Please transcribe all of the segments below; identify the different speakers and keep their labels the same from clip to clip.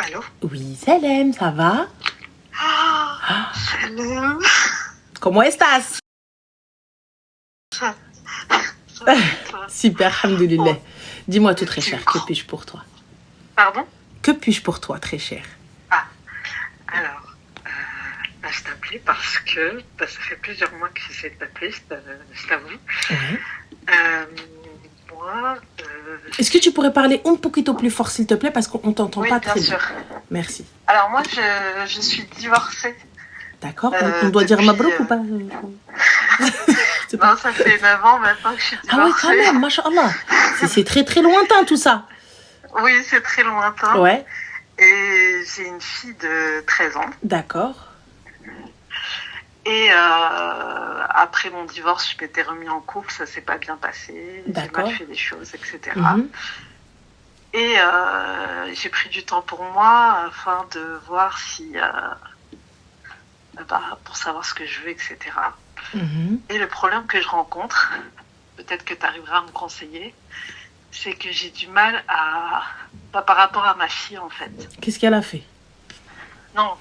Speaker 1: Allô?
Speaker 2: Oui, Salem, ça va?
Speaker 1: Salam.
Speaker 2: ¿Cómo estás?
Speaker 1: Ça va, toi?
Speaker 2: Super, alhamdoulilah.
Speaker 1: Bon,
Speaker 2: Dis-moi tout très
Speaker 1: tu me
Speaker 2: cher, que
Speaker 1: crois.
Speaker 2: puis-je pour toi?
Speaker 1: Pardon?
Speaker 2: Que puis-je pour toi, très cher?
Speaker 1: Ah, alors, je t'appelais parce que ça fait plusieurs mois que j'essaie de t'appeler, je t'avoue.
Speaker 2: Ouais.
Speaker 1: Moi,
Speaker 2: Est-ce que tu pourrais parler un poquito plus fort, s'il te plaît, parce qu'on t'entend
Speaker 1: oui,
Speaker 2: pas
Speaker 1: bien
Speaker 2: très
Speaker 1: sûr.
Speaker 2: bien. Merci.
Speaker 1: Alors moi, je suis divorcée.
Speaker 2: D'accord, on doit dire Mabrouk ou pas? C'est pas...
Speaker 1: Non, ça fait 9 ans maintenant que je suis
Speaker 2: Ah ouais,
Speaker 1: divorcée.
Speaker 2: quand même, mashallah. C'est très très lointain tout ça.
Speaker 1: Oui, c'est très lointain.
Speaker 2: Ouais,
Speaker 1: Et j'ai une fille de 13 ans.
Speaker 2: d'accord.
Speaker 1: Et après mon divorce, je m'étais remis en couple, ça s'est pas bien passé, j'ai
Speaker 2: D'accord.
Speaker 1: mal fait des choses, etc.
Speaker 2: Mhm.
Speaker 1: Et j'ai pris du temps pour moi afin de voir si, pour savoir ce que je veux, etc.
Speaker 2: Mhm.
Speaker 1: Et le problème que je rencontre, peut-être que tu arriveras à me conseiller, c'est que j'ai du mal par rapport à ma fille en fait.
Speaker 2: Qu'est-ce qu'elle a fait?
Speaker 1: Non,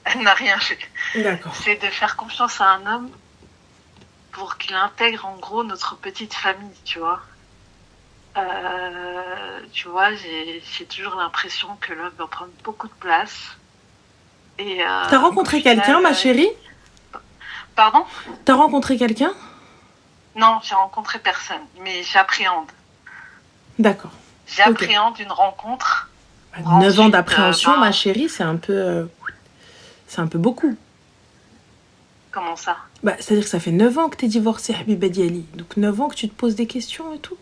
Speaker 1: elle n'a rien fait.
Speaker 2: D'accord.
Speaker 1: C'est de faire confiance à un homme pour qu'il intègre en gros notre petite famille, tu vois. Tu vois, j'ai toujours l'impression que l'homme va prendre beaucoup de place. Et
Speaker 2: T'as rencontré quelqu'un, ma chérie?
Speaker 1: Pardon?
Speaker 2: T'as rencontré quelqu'un?
Speaker 1: Non, j'ai rencontré personne, mais j'appréhende.
Speaker 2: D'accord.
Speaker 1: J'appréhende une rencontre.
Speaker 2: 9 ans d'appréhension, ma chérie, c'est un peu beaucoup.
Speaker 1: Comment ça?
Speaker 2: C'est-à-dire que ça fait 9 ans que t'es divorcée, Habiba Diali. Donc 9 ans que tu te poses des questions et tout.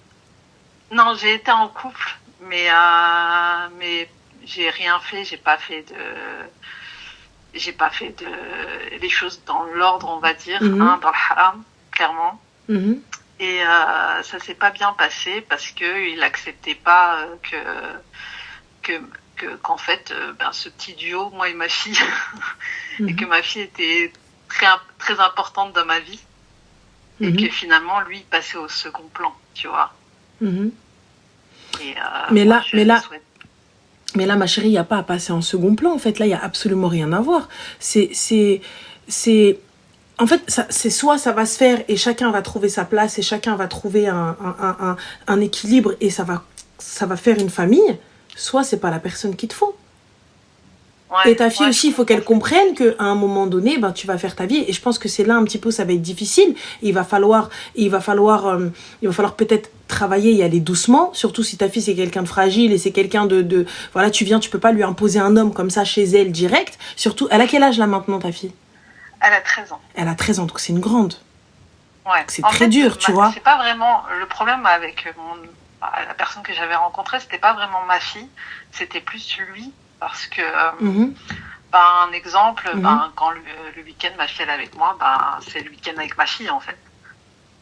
Speaker 1: Non, j'ai été en couple, mais j'ai rien fait, j'ai pas fait les choses dans l'ordre, on va dire,
Speaker 2: Mhm.
Speaker 1: dans le haram, clairement.
Speaker 2: Mhm.
Speaker 1: Et ça s'est pas bien passé parce que il acceptait pas qu'en fait, ce petit duo, moi et ma fille, et que ma fille était très, très importante dans ma vie, et que finalement, lui, il passait au second plan, tu vois.
Speaker 2: Mhm.
Speaker 1: Et,
Speaker 2: mais
Speaker 1: moi,
Speaker 2: là, ma chérie, il n'y a pas à passer en second plan. En fait, là, il n'y a absolument rien à voir. En fait, c'est soit ça va se faire et chacun va trouver sa place et chacun va trouver un équilibre et ça va faire une famille, soit c'est pas la personne qu'il te faut.
Speaker 1: Ouais,
Speaker 2: et ta fille aussi, il faut qu'elle comprenne qu'à un moment donné, tu vas faire ta vie. Et je pense que c'est là un petit peu, ça va être difficile. Et il va falloir peut-être travailler et aller doucement. Surtout si ta fille, c'est quelqu'un de fragile et c'est quelqu'un de... Voilà, tu peux pas lui imposer un homme comme ça chez elle direct. Surtout, elle a quel âge là maintenant, ta fille?
Speaker 1: Elle a 13 ans.
Speaker 2: Elle a 13 ans, donc c'est une grande.
Speaker 1: Ouais.
Speaker 2: C'est très dur, tu vois.
Speaker 1: C'est pas vraiment... Le problème avec la personne que j'avais rencontrée, c'était pas vraiment ma fille. C'était plus lui. Parce que, un exemple, quand le week-end, ma fille elle est avec moi, c'est le week-end avec ma fille, en fait.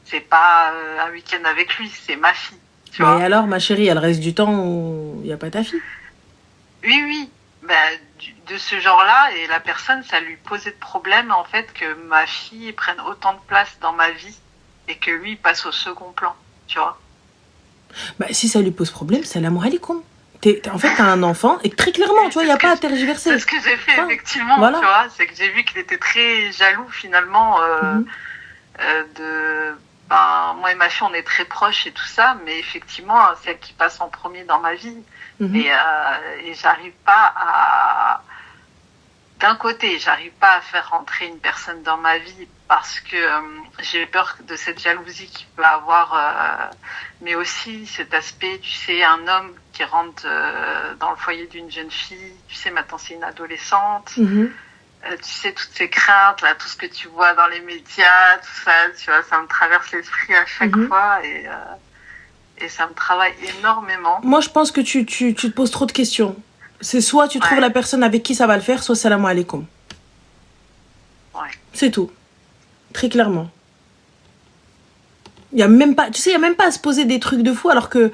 Speaker 1: C'est pas un week-end avec lui, c'est ma fille. Tu vois.
Speaker 2: Et alors, ma chérie, elle reste du temps où il n'y a pas ta fille?
Speaker 1: Oui. De ce genre-là, et la personne, ça lui posait de problème, en fait, que ma fille prenne autant de place dans ma vie et que lui, il passe au second plan, tu vois.
Speaker 2: Si ça lui pose problème, salam alaikum. En fait, t'as un enfant et très clairement, tu vois, il n'y a pas à tergiverser.
Speaker 1: C'est ce que j'ai fait, effectivement, voilà. Tu vois. C'est que j'ai vu qu'il était très jaloux, finalement, moi et ma fille, on est très proches et tout ça, mais effectivement, c'est elle qui passe en premier dans ma vie. Et j'arrive pas à... D'un côté, j'arrive pas à faire rentrer une personne dans ma vie parce que j'ai peur de cette jalousie qu'il peut avoir, mais aussi cet aspect, tu sais, un homme qui rentre dans le foyer d'une jeune fille, tu sais, maintenant c'est une adolescente, tu sais, toutes ces craintes, là, tout ce que tu vois dans les médias, tout ça, tu vois, ça me traverse l'esprit à chaque fois et ça me travaille énormément.
Speaker 2: Moi, je pense que tu te poses trop de questions. C'est soit tu trouves la personne avec qui ça va le faire, soit salam alaikum.
Speaker 1: Ouais.
Speaker 2: C'est tout. Très clairement. Il y a même pas à se poser des trucs de fou alors que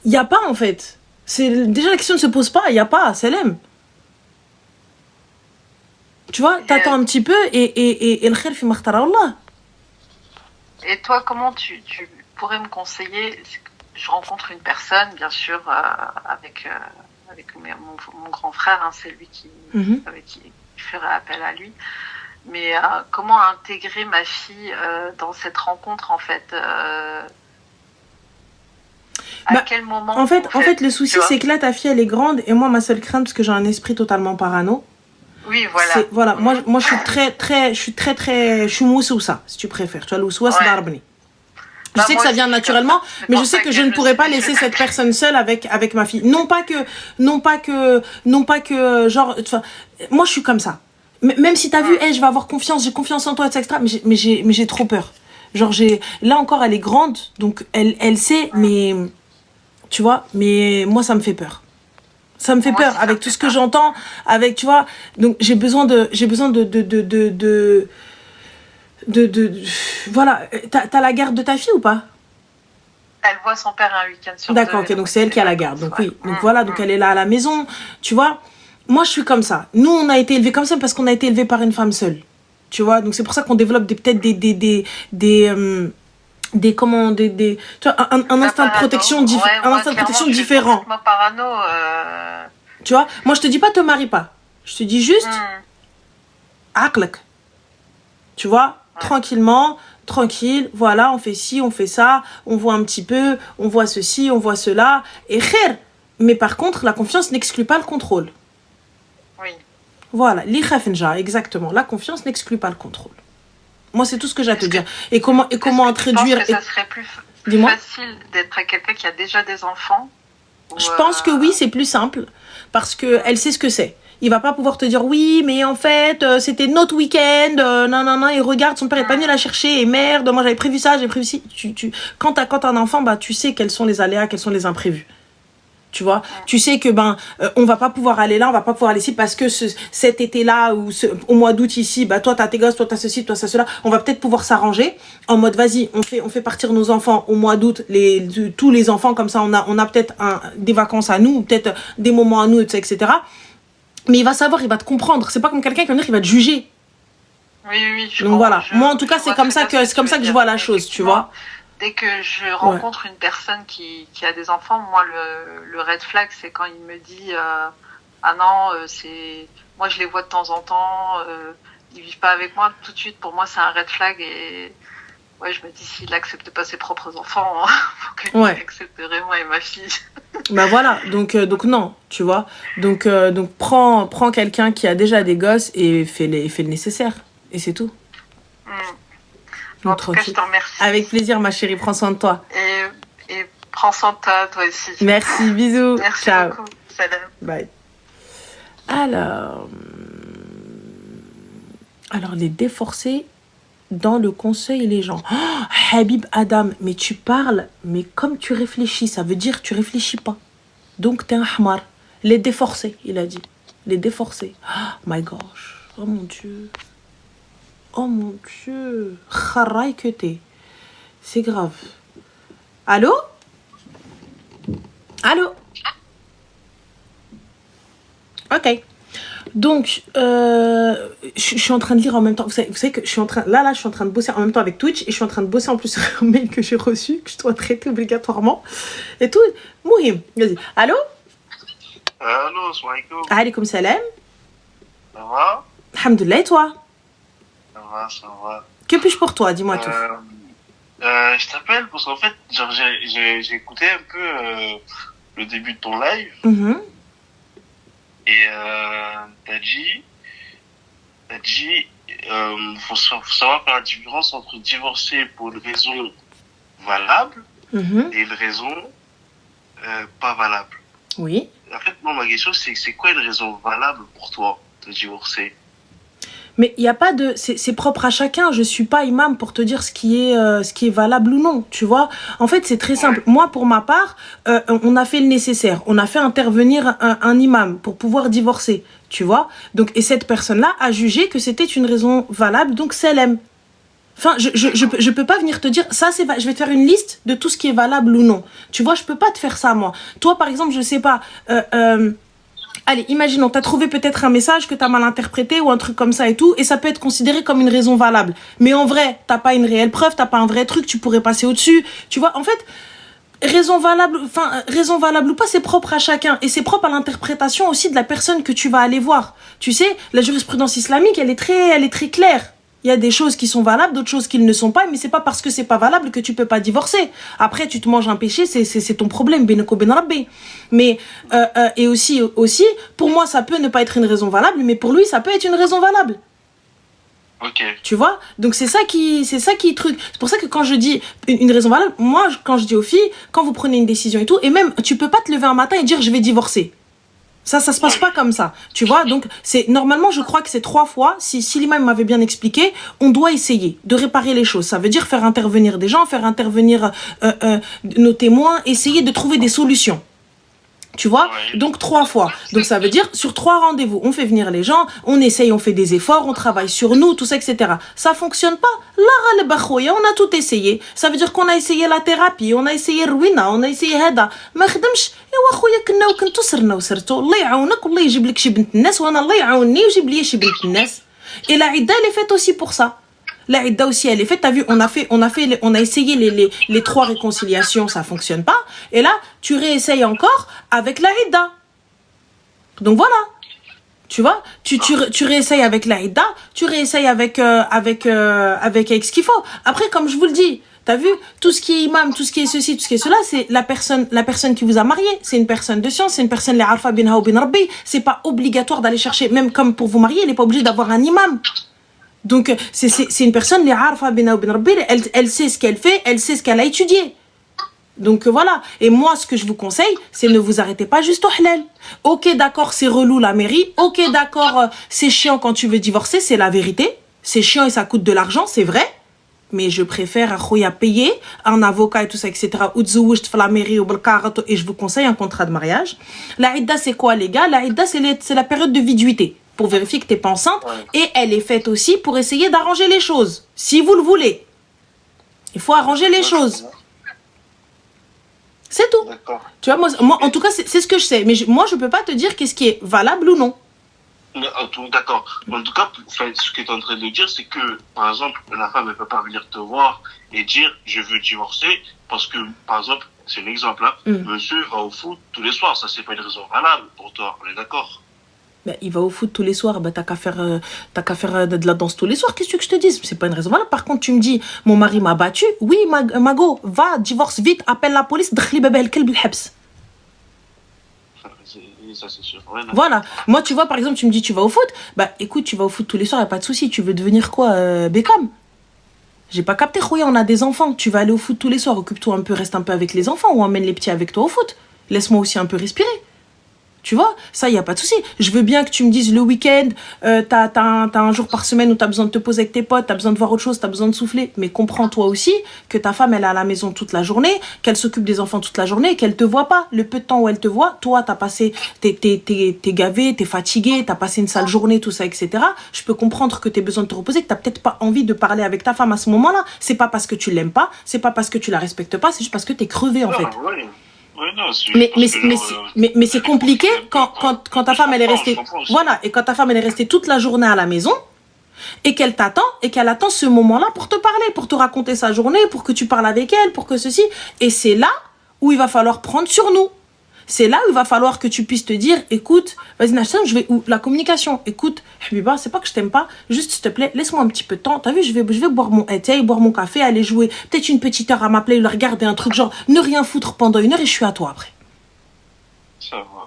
Speaker 2: il y a pas en fait. Déjà la question ne se pose pas, il y a pas, salam. Tu vois, t'attends un petit peu et le khir fi makhtara Allah.
Speaker 1: Et toi, comment tu pourrais me conseiller? Je rencontre une personne, bien sûr, avec avec mon grand frère, hein, c'est lui avec qui ferait appel à lui. Mais comment intégrer ma fille dans cette rencontre, en fait à quel moment
Speaker 2: en fait, le souci, c'est que là, ta fille, elle est grande, et moi, ma seule crainte, parce que j'ai un esprit totalement parano.
Speaker 1: Oui, voilà.
Speaker 2: Moi, je suis je suis moussoussa, si tu préfères. Tu vois, l'oussoua, c'est d'arbni. Je sais que ça vient naturellement, mais je sais que je ne pourrais pas laisser cette personne seule avec ma fille. Non pas que, genre, moi, je suis comme ça. Même si t'as vu, je vais avoir confiance, j'ai confiance en toi, etc. Mais j'ai trop peur. Genre, là encore, elle est grande, donc elle sait, mais, tu vois, mais moi, ça me fait peur. Ça me fait peur avec tout ce que j'entends, avec, tu vois, donc j'ai besoin de voilà. T'as la garde de ta fille ou pas?
Speaker 1: Elle voit son père un week-end sur
Speaker 2: D'accord, ok, donc c'est elle qui a la garde. Donc oui, donc voilà, donc elle est là à la maison, tu vois. Moi, je suis comme ça. Nous, on a été élevés comme ça parce qu'on a été élevés par une femme seule, tu vois. Donc c'est pour ça qu'on développe peut-être tu vois, un instinct de protection différent.
Speaker 1: Parano,
Speaker 2: tu vois, moi je te dis pas te marie pas. Je te dis juste aqlak. Tu vois, tranquille, voilà, on fait ci, on fait ça, on voit un petit peu, on voit ceci, on voit cela, et khair. Mais par contre, la confiance n'exclut pas le contrôle.
Speaker 1: Oui.
Speaker 2: Voilà, li khafenja, exactement. La confiance n'exclut pas le contrôle. Moi, c'est tout ce que j'ai à te dire. Et comment introduire...
Speaker 1: Est-ce que ça serait plus facile d'être avec quelqu'un qui a déjà des enfants?
Speaker 2: Je pense que oui, c'est plus simple, parce qu'elle sait ce que c'est. Il va pas pouvoir te dire oui, mais en fait, c'était notre week-end, non, et regarde, son père est pas venu la chercher, et merde, moi j'avais prévu ça, j'ai prévu ci. Quand t'as un enfant, bah, tu sais quels sont les aléas, quels sont les imprévus. Tu vois, tu sais que on va pas pouvoir aller là, on va pas pouvoir aller ici parce que cet été-là ou au mois d'août ici, bah toi t'as tes gosses, toi t'as ceci, toi ça cela. On va peut-être pouvoir s'arranger en mode vas-y, on fait partir nos enfants au mois d'août, tous les enfants comme ça, on a peut-être des vacances à nous, peut-être des moments à nous, etc. Mais il va savoir, il va te comprendre. C'est pas comme quelqu'un qui va venir, qui va te juger.
Speaker 1: Oui.
Speaker 2: Donc voilà. Moi en tout cas c'est comme ça que je vois la chose, tu vois.
Speaker 1: Dès que je rencontre une personne qui a des enfants, moi, le red flag, c'est quand il me dit ah non, moi je les vois de temps en temps, ils vivent pas avec moi. Tout de suite, pour moi, c'est un red flag. Et ouais, je me dis, s'il n'accepte pas ses propres enfants, faut qu'il accepterait moi et ma fille.
Speaker 2: Bah voilà, donc non, tu vois. Donc prends quelqu'un qui a déjà des gosses et fais le nécessaire. Et c'est tout.
Speaker 1: En tout cas, je te remercie.
Speaker 2: Avec plaisir, ma chérie. Prends soin de toi.
Speaker 1: Et prends soin de toi aussi.
Speaker 2: Merci, bisous.
Speaker 1: Merci
Speaker 2: ciao.
Speaker 1: Beaucoup. Salam.
Speaker 2: Bye. Alors, les déforcer dans le conseil, les gens. Oh, Habib Adam, mais tu parles, mais comme tu réfléchis, ça veut dire que tu réfléchis pas. Donc, t'es un hamar. Les déforcer, il a dit. Les déforcer. Oh my gosh. Oh mon Dieu. Oh mon Dieu, kharaï que t'es. C'est grave. Allô? Ok. Donc, je suis en train de lire en même temps. Vous savez que je suis en train... Là, je suis en train de bosser en même temps avec Twitch. Et je suis en train de bosser en plus sur un mail que j'ai reçu, que je dois traiter obligatoirement. Et tout. Mouhim. Vas-y. Allô?
Speaker 3: Allô, salam alaikum.
Speaker 2: Alaykoum salam.
Speaker 3: Ça va?
Speaker 2: Alhamdoulilah, et toi?
Speaker 3: Ça va.
Speaker 2: Que puis-je pour toi? Dis-moi tout.
Speaker 3: Je t'appelle parce qu'en fait, genre, j'ai écouté un peu le début de ton live. Et t'as dit, faut savoir faire la différence entre divorcer pour une raison valable et une raison pas valable.
Speaker 2: Oui.
Speaker 3: En fait, moi, ma question, c'est quoi une raison valable pour toi de divorcer?
Speaker 2: Mais il n'y a pas de... C'est propre à chacun. Je ne suis pas imam pour te dire ce qui est valable ou non, tu vois. En fait, c'est très simple. Moi, pour ma part, on a fait le nécessaire. On a fait intervenir un imam pour pouvoir divorcer, tu vois. Donc, et cette personne-là a jugé que c'était une raison valable, donc c'est l'aime. Enfin, je peux pas venir te dire, ça c'est... Je vais te faire une liste de tout ce qui est valable ou non. Tu vois, je peux pas te faire ça, moi. Toi, par exemple, je sais pas... Allez, imaginons, t'as trouvé peut-être un message que t'as mal interprété ou un truc comme ça et tout, et ça peut être considéré comme une raison valable. Mais en vrai, t'as pas une réelle preuve, t'as pas un vrai truc, tu pourrais passer au-dessus. Tu vois, en fait, raison valable ou pas, c'est propre à chacun. Et c'est propre à l'interprétation aussi de la personne que tu vas aller voir. Tu sais, la jurisprudence islamique, elle est très claire. Il y a des choses qui sont valables, d'autres choses qui ne le sont pas, mais c'est pas parce que c'est pas valable que tu peux pas divorcer. Après, tu te manges un péché, c'est ton problème, beneko ben rabbi. Mais, et aussi, pour moi, ça peut ne pas être une raison valable, mais pour lui, ça peut être une raison valable.
Speaker 3: Ok.
Speaker 2: Tu vois? Donc c'est ça qui truc. C'est pour ça que quand je dis une raison valable, moi, quand je dis aux filles, quand vous prenez une décision et tout, et même, tu peux pas te lever un matin et dire je vais divorcer. Ça se passe pas comme ça, tu vois. Donc c'est normalement, je crois que c'est 3 fois. Si l'imam m'avait bien expliqué, on doit essayer de réparer les choses. Ça veut dire faire intervenir des gens, faire intervenir nos témoins, essayer de trouver des solutions. Tu vois, donc 3 fois. Donc ça veut dire sur 3 rendez-vous, on fait venir les gens, on essaye, on fait des efforts, on travaille sur nous, tout ça, etc. Ça fonctionne pas. Là, on a tout essayé. Ça veut dire qu'on a essayé la thérapie, on a essayé Ruina, on a essayé هذا. ما خدمش. ايوا خويا كنا وكنتو صرنا وصرتو. الله يعاونك والله يجيب لك شي بنت الناس وانا الله يعاونني ويجيب لي شي بنت الناس. Et la idda elle est faite aussi pour ça. La idda aussi, elle est faite. T'as vu, on a essayé les 3 réconciliations, ça fonctionne pas. Et là, tu réessayes encore avec la idda. Donc voilà. Tu vois, tu réessayes avec la idda, tu réessayes avec ce qu'il faut. Après, comme je vous le dis, t'as vu, tout ce qui est imam, tout ce qui est ceci, tout ce qui est cela, c'est la personne qui vous a marié. C'est une personne de science, c'est une personne li arfa binha ou bin rabbi. C'est pas obligatoire d'aller chercher, même comme pour vous marier, il n'est pas obligé d'avoir un imam. Donc, c'est une personne, elle sait ce qu'elle fait, elle sait ce qu'elle a étudié. Donc, voilà. Et moi, ce que je vous conseille, c'est ne vous arrêtez pas juste au halal. Ok, d'accord, c'est relou la mairie. Ok, d'accord, c'est chiant quand tu veux divorcer, c'est la vérité. C'est chiant et ça coûte de l'argent, c'est vrai. Mais je préfère payer un avocat et tout ça, etc. La mairie et je vous conseille un contrat de mariage. La idda, c'est quoi, les gars? La idda, c'est la période de viduité. Pour vérifier que tu n'es pas enceinte. Et elle est faite aussi pour essayer d'arranger les choses. Si vous le voulez. Il faut arranger les choses. C'est tout. Tu vois, moi, en tout cas, c'est ce que je sais. Mais moi, je ne peux pas te dire qu'est-ce qui est valable ou non.
Speaker 3: D'accord. En tout cas, ce que tu es en train de dire, c'est que, par exemple, la femme ne peut pas venir te voir et dire je veux divorcer parce que, par exemple, c'est un exemple, hein, monsieur va au foot tous les soirs. Ça, c'est pas une raison valable pour toi. On est d'accord?
Speaker 2: Ben, il va au foot tous les soirs, ben, t'as qu'à faire de la danse tous les soirs, qu'est-ce que je te dis? C'est pas une raison valable. Par contre, tu me dis, mon mari m'a battu, oui, Mago, va, divorce vite, appelle la police, d'khli bébé el kelb l'habs.
Speaker 3: Ça, c'est sûr.
Speaker 2: Voilà. Moi, tu vois, par exemple, tu me dis, tu vas au foot, bah écoute, tu vas au foot tous les soirs, y a pas de souci, tu veux devenir quoi, Beckham? J'ai pas capté, Khouya, on a des enfants, tu vas aller au foot tous les soirs, occupe-toi un peu, reste un peu avec les enfants, ou emmène les petits avec toi au foot. Laisse-moi aussi un peu respirer. Tu vois, ça, il n'y a pas de souci. Je veux bien que tu me dises le week-end, t'as un jour par semaine où t'as besoin de te poser avec tes potes, t'as besoin de voir autre chose, t'as besoin de souffler. Mais comprends toi aussi que ta femme, elle est à la maison toute la journée, qu'elle s'occupe des enfants toute la journée et qu'elle te voit pas. Le peu de temps où elle te voit, toi, t'as passé, t'es gavé, t'es fatigué, t'as passé une sale journée, tout ça, etc. Je peux comprendre que t'aies besoin de te reposer, que t'as peut-être pas envie de parler avec ta femme à ce moment-là. C'est pas parce que tu l'aimes pas, c'est pas parce que tu la respectes pas, c'est juste parce que t'es crevé, en fait.
Speaker 3: Ouais. Ouais, non,
Speaker 2: mais c'est compliqué quand ta femme elle est restée voilà, et quand ta femme elle est restée toute la journée à la maison et qu'elle t'attend et qu'elle attend ce moment-là pour te parler, pour te raconter sa journée, pour que tu parles avec elle, pour que ceci, et c'est là où il va falloir prendre sur nous. C'est là où il va falloir que tu puisses te dire, écoute, vas-y Nachtan, ou la communication, écoute, Habiba, c'est pas que je t'aime pas, juste s'il te plaît, laisse-moi un petit peu de temps, t'as vu, je vais boire mon thé, boire mon café, aller jouer, peut-être une petite heure à m'appeler, regarder un truc, genre, ne rien foutre pendant 1 heure et je suis à toi après.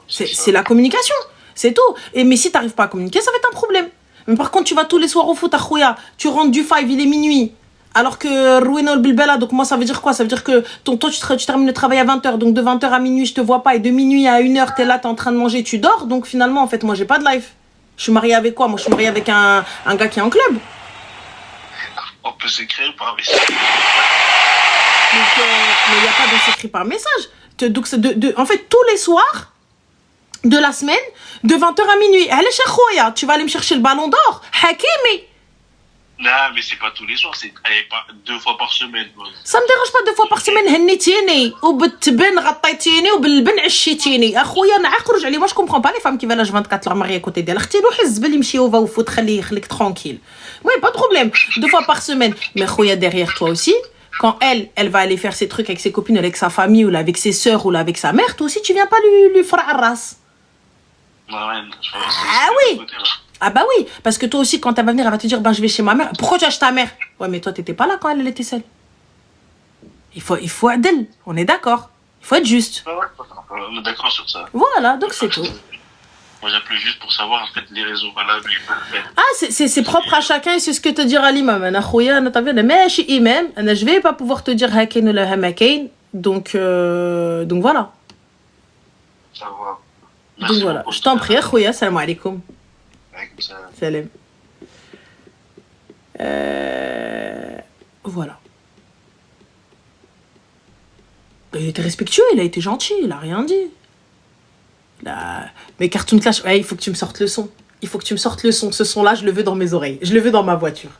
Speaker 2: C'est la communication, c'est tout. Mais si t'arrives pas à communiquer, ça va être un problème. Mais par contre, tu vas tous les soirs au foot à Khouya, tu rentres du 5, il est minuit. Alors que Rouena ou Bilbela, donc moi ça veut dire quoi? Ça veut dire que toi tu termines le travail à 20h, donc de 20h à minuit je te vois pas, et de minuit à 1h t'es là, t'es en train de manger, tu dors, donc finalement en fait moi j'ai pas de life. Je suis mariée avec quoi? Moi je suis mariée avec un gars qui est en club.
Speaker 3: On peut s'écrire par message.
Speaker 2: Donc mais il n'y a pas de s'écrire par message. Donc en fait tous les soirs de la semaine, de 20h à minuit, allez chez Khouya, tu vas aller me chercher le ballon d'or, Hakimi.
Speaker 3: Non, mais c'est pas tous les soirs, c'est 2 fois par semaine.
Speaker 2: Ça me dérange pas 2 fois par semaine, هنيتيني وبالتبن غطيتيني وبالبن عشيتيني اخويا نعقرج عليه. Moi je comprends pas les femmes qui veulent H24 leur mari à côté d'elle. اختي روحي الزبل يمشي وفا وفوت خليك tranquille. Oui, pas de problème. 2 fois par semaine. Mais خويا derrière toi aussi, Quand elle va aller faire ses trucs avec ses copines, avec sa famille, ou là, avec ses sœurs, ou là, avec sa mère, toi aussi, tu viens pas lui faire un race.
Speaker 3: Ah
Speaker 2: oui. Ah bah oui, parce que toi aussi, quand elle va venir, elle va te dire, ben je vais chez ma mère. Pourquoi tu achètes ta mère? Ouais, mais toi, t'étais pas là quand elle était seule. Il faut adèle, on est d'accord. Il faut être juste.
Speaker 3: On est d'accord sur ça.
Speaker 2: Voilà, donc c'est tout.
Speaker 3: Moi, j'appelais juste pour savoir, en fait, les raisons valables.
Speaker 2: Ah, c'est propre à chacun et c'est ce que te dira l'imam. Mais je vais pas pouvoir te dire hakin ou la hamakin. Donc voilà.
Speaker 3: Ça va.
Speaker 2: Merci donc voilà. Je t'en prie, khouya, salam alaikum. Salam. Voilà. Il était respectueux, il a été gentil, il a rien dit. Là... Mais Cartoon Clash, ouais, il faut que tu me sortes le son. Il faut que tu me sortes le son. Ce son-là, je le veux dans mes oreilles. Je le veux dans ma voiture.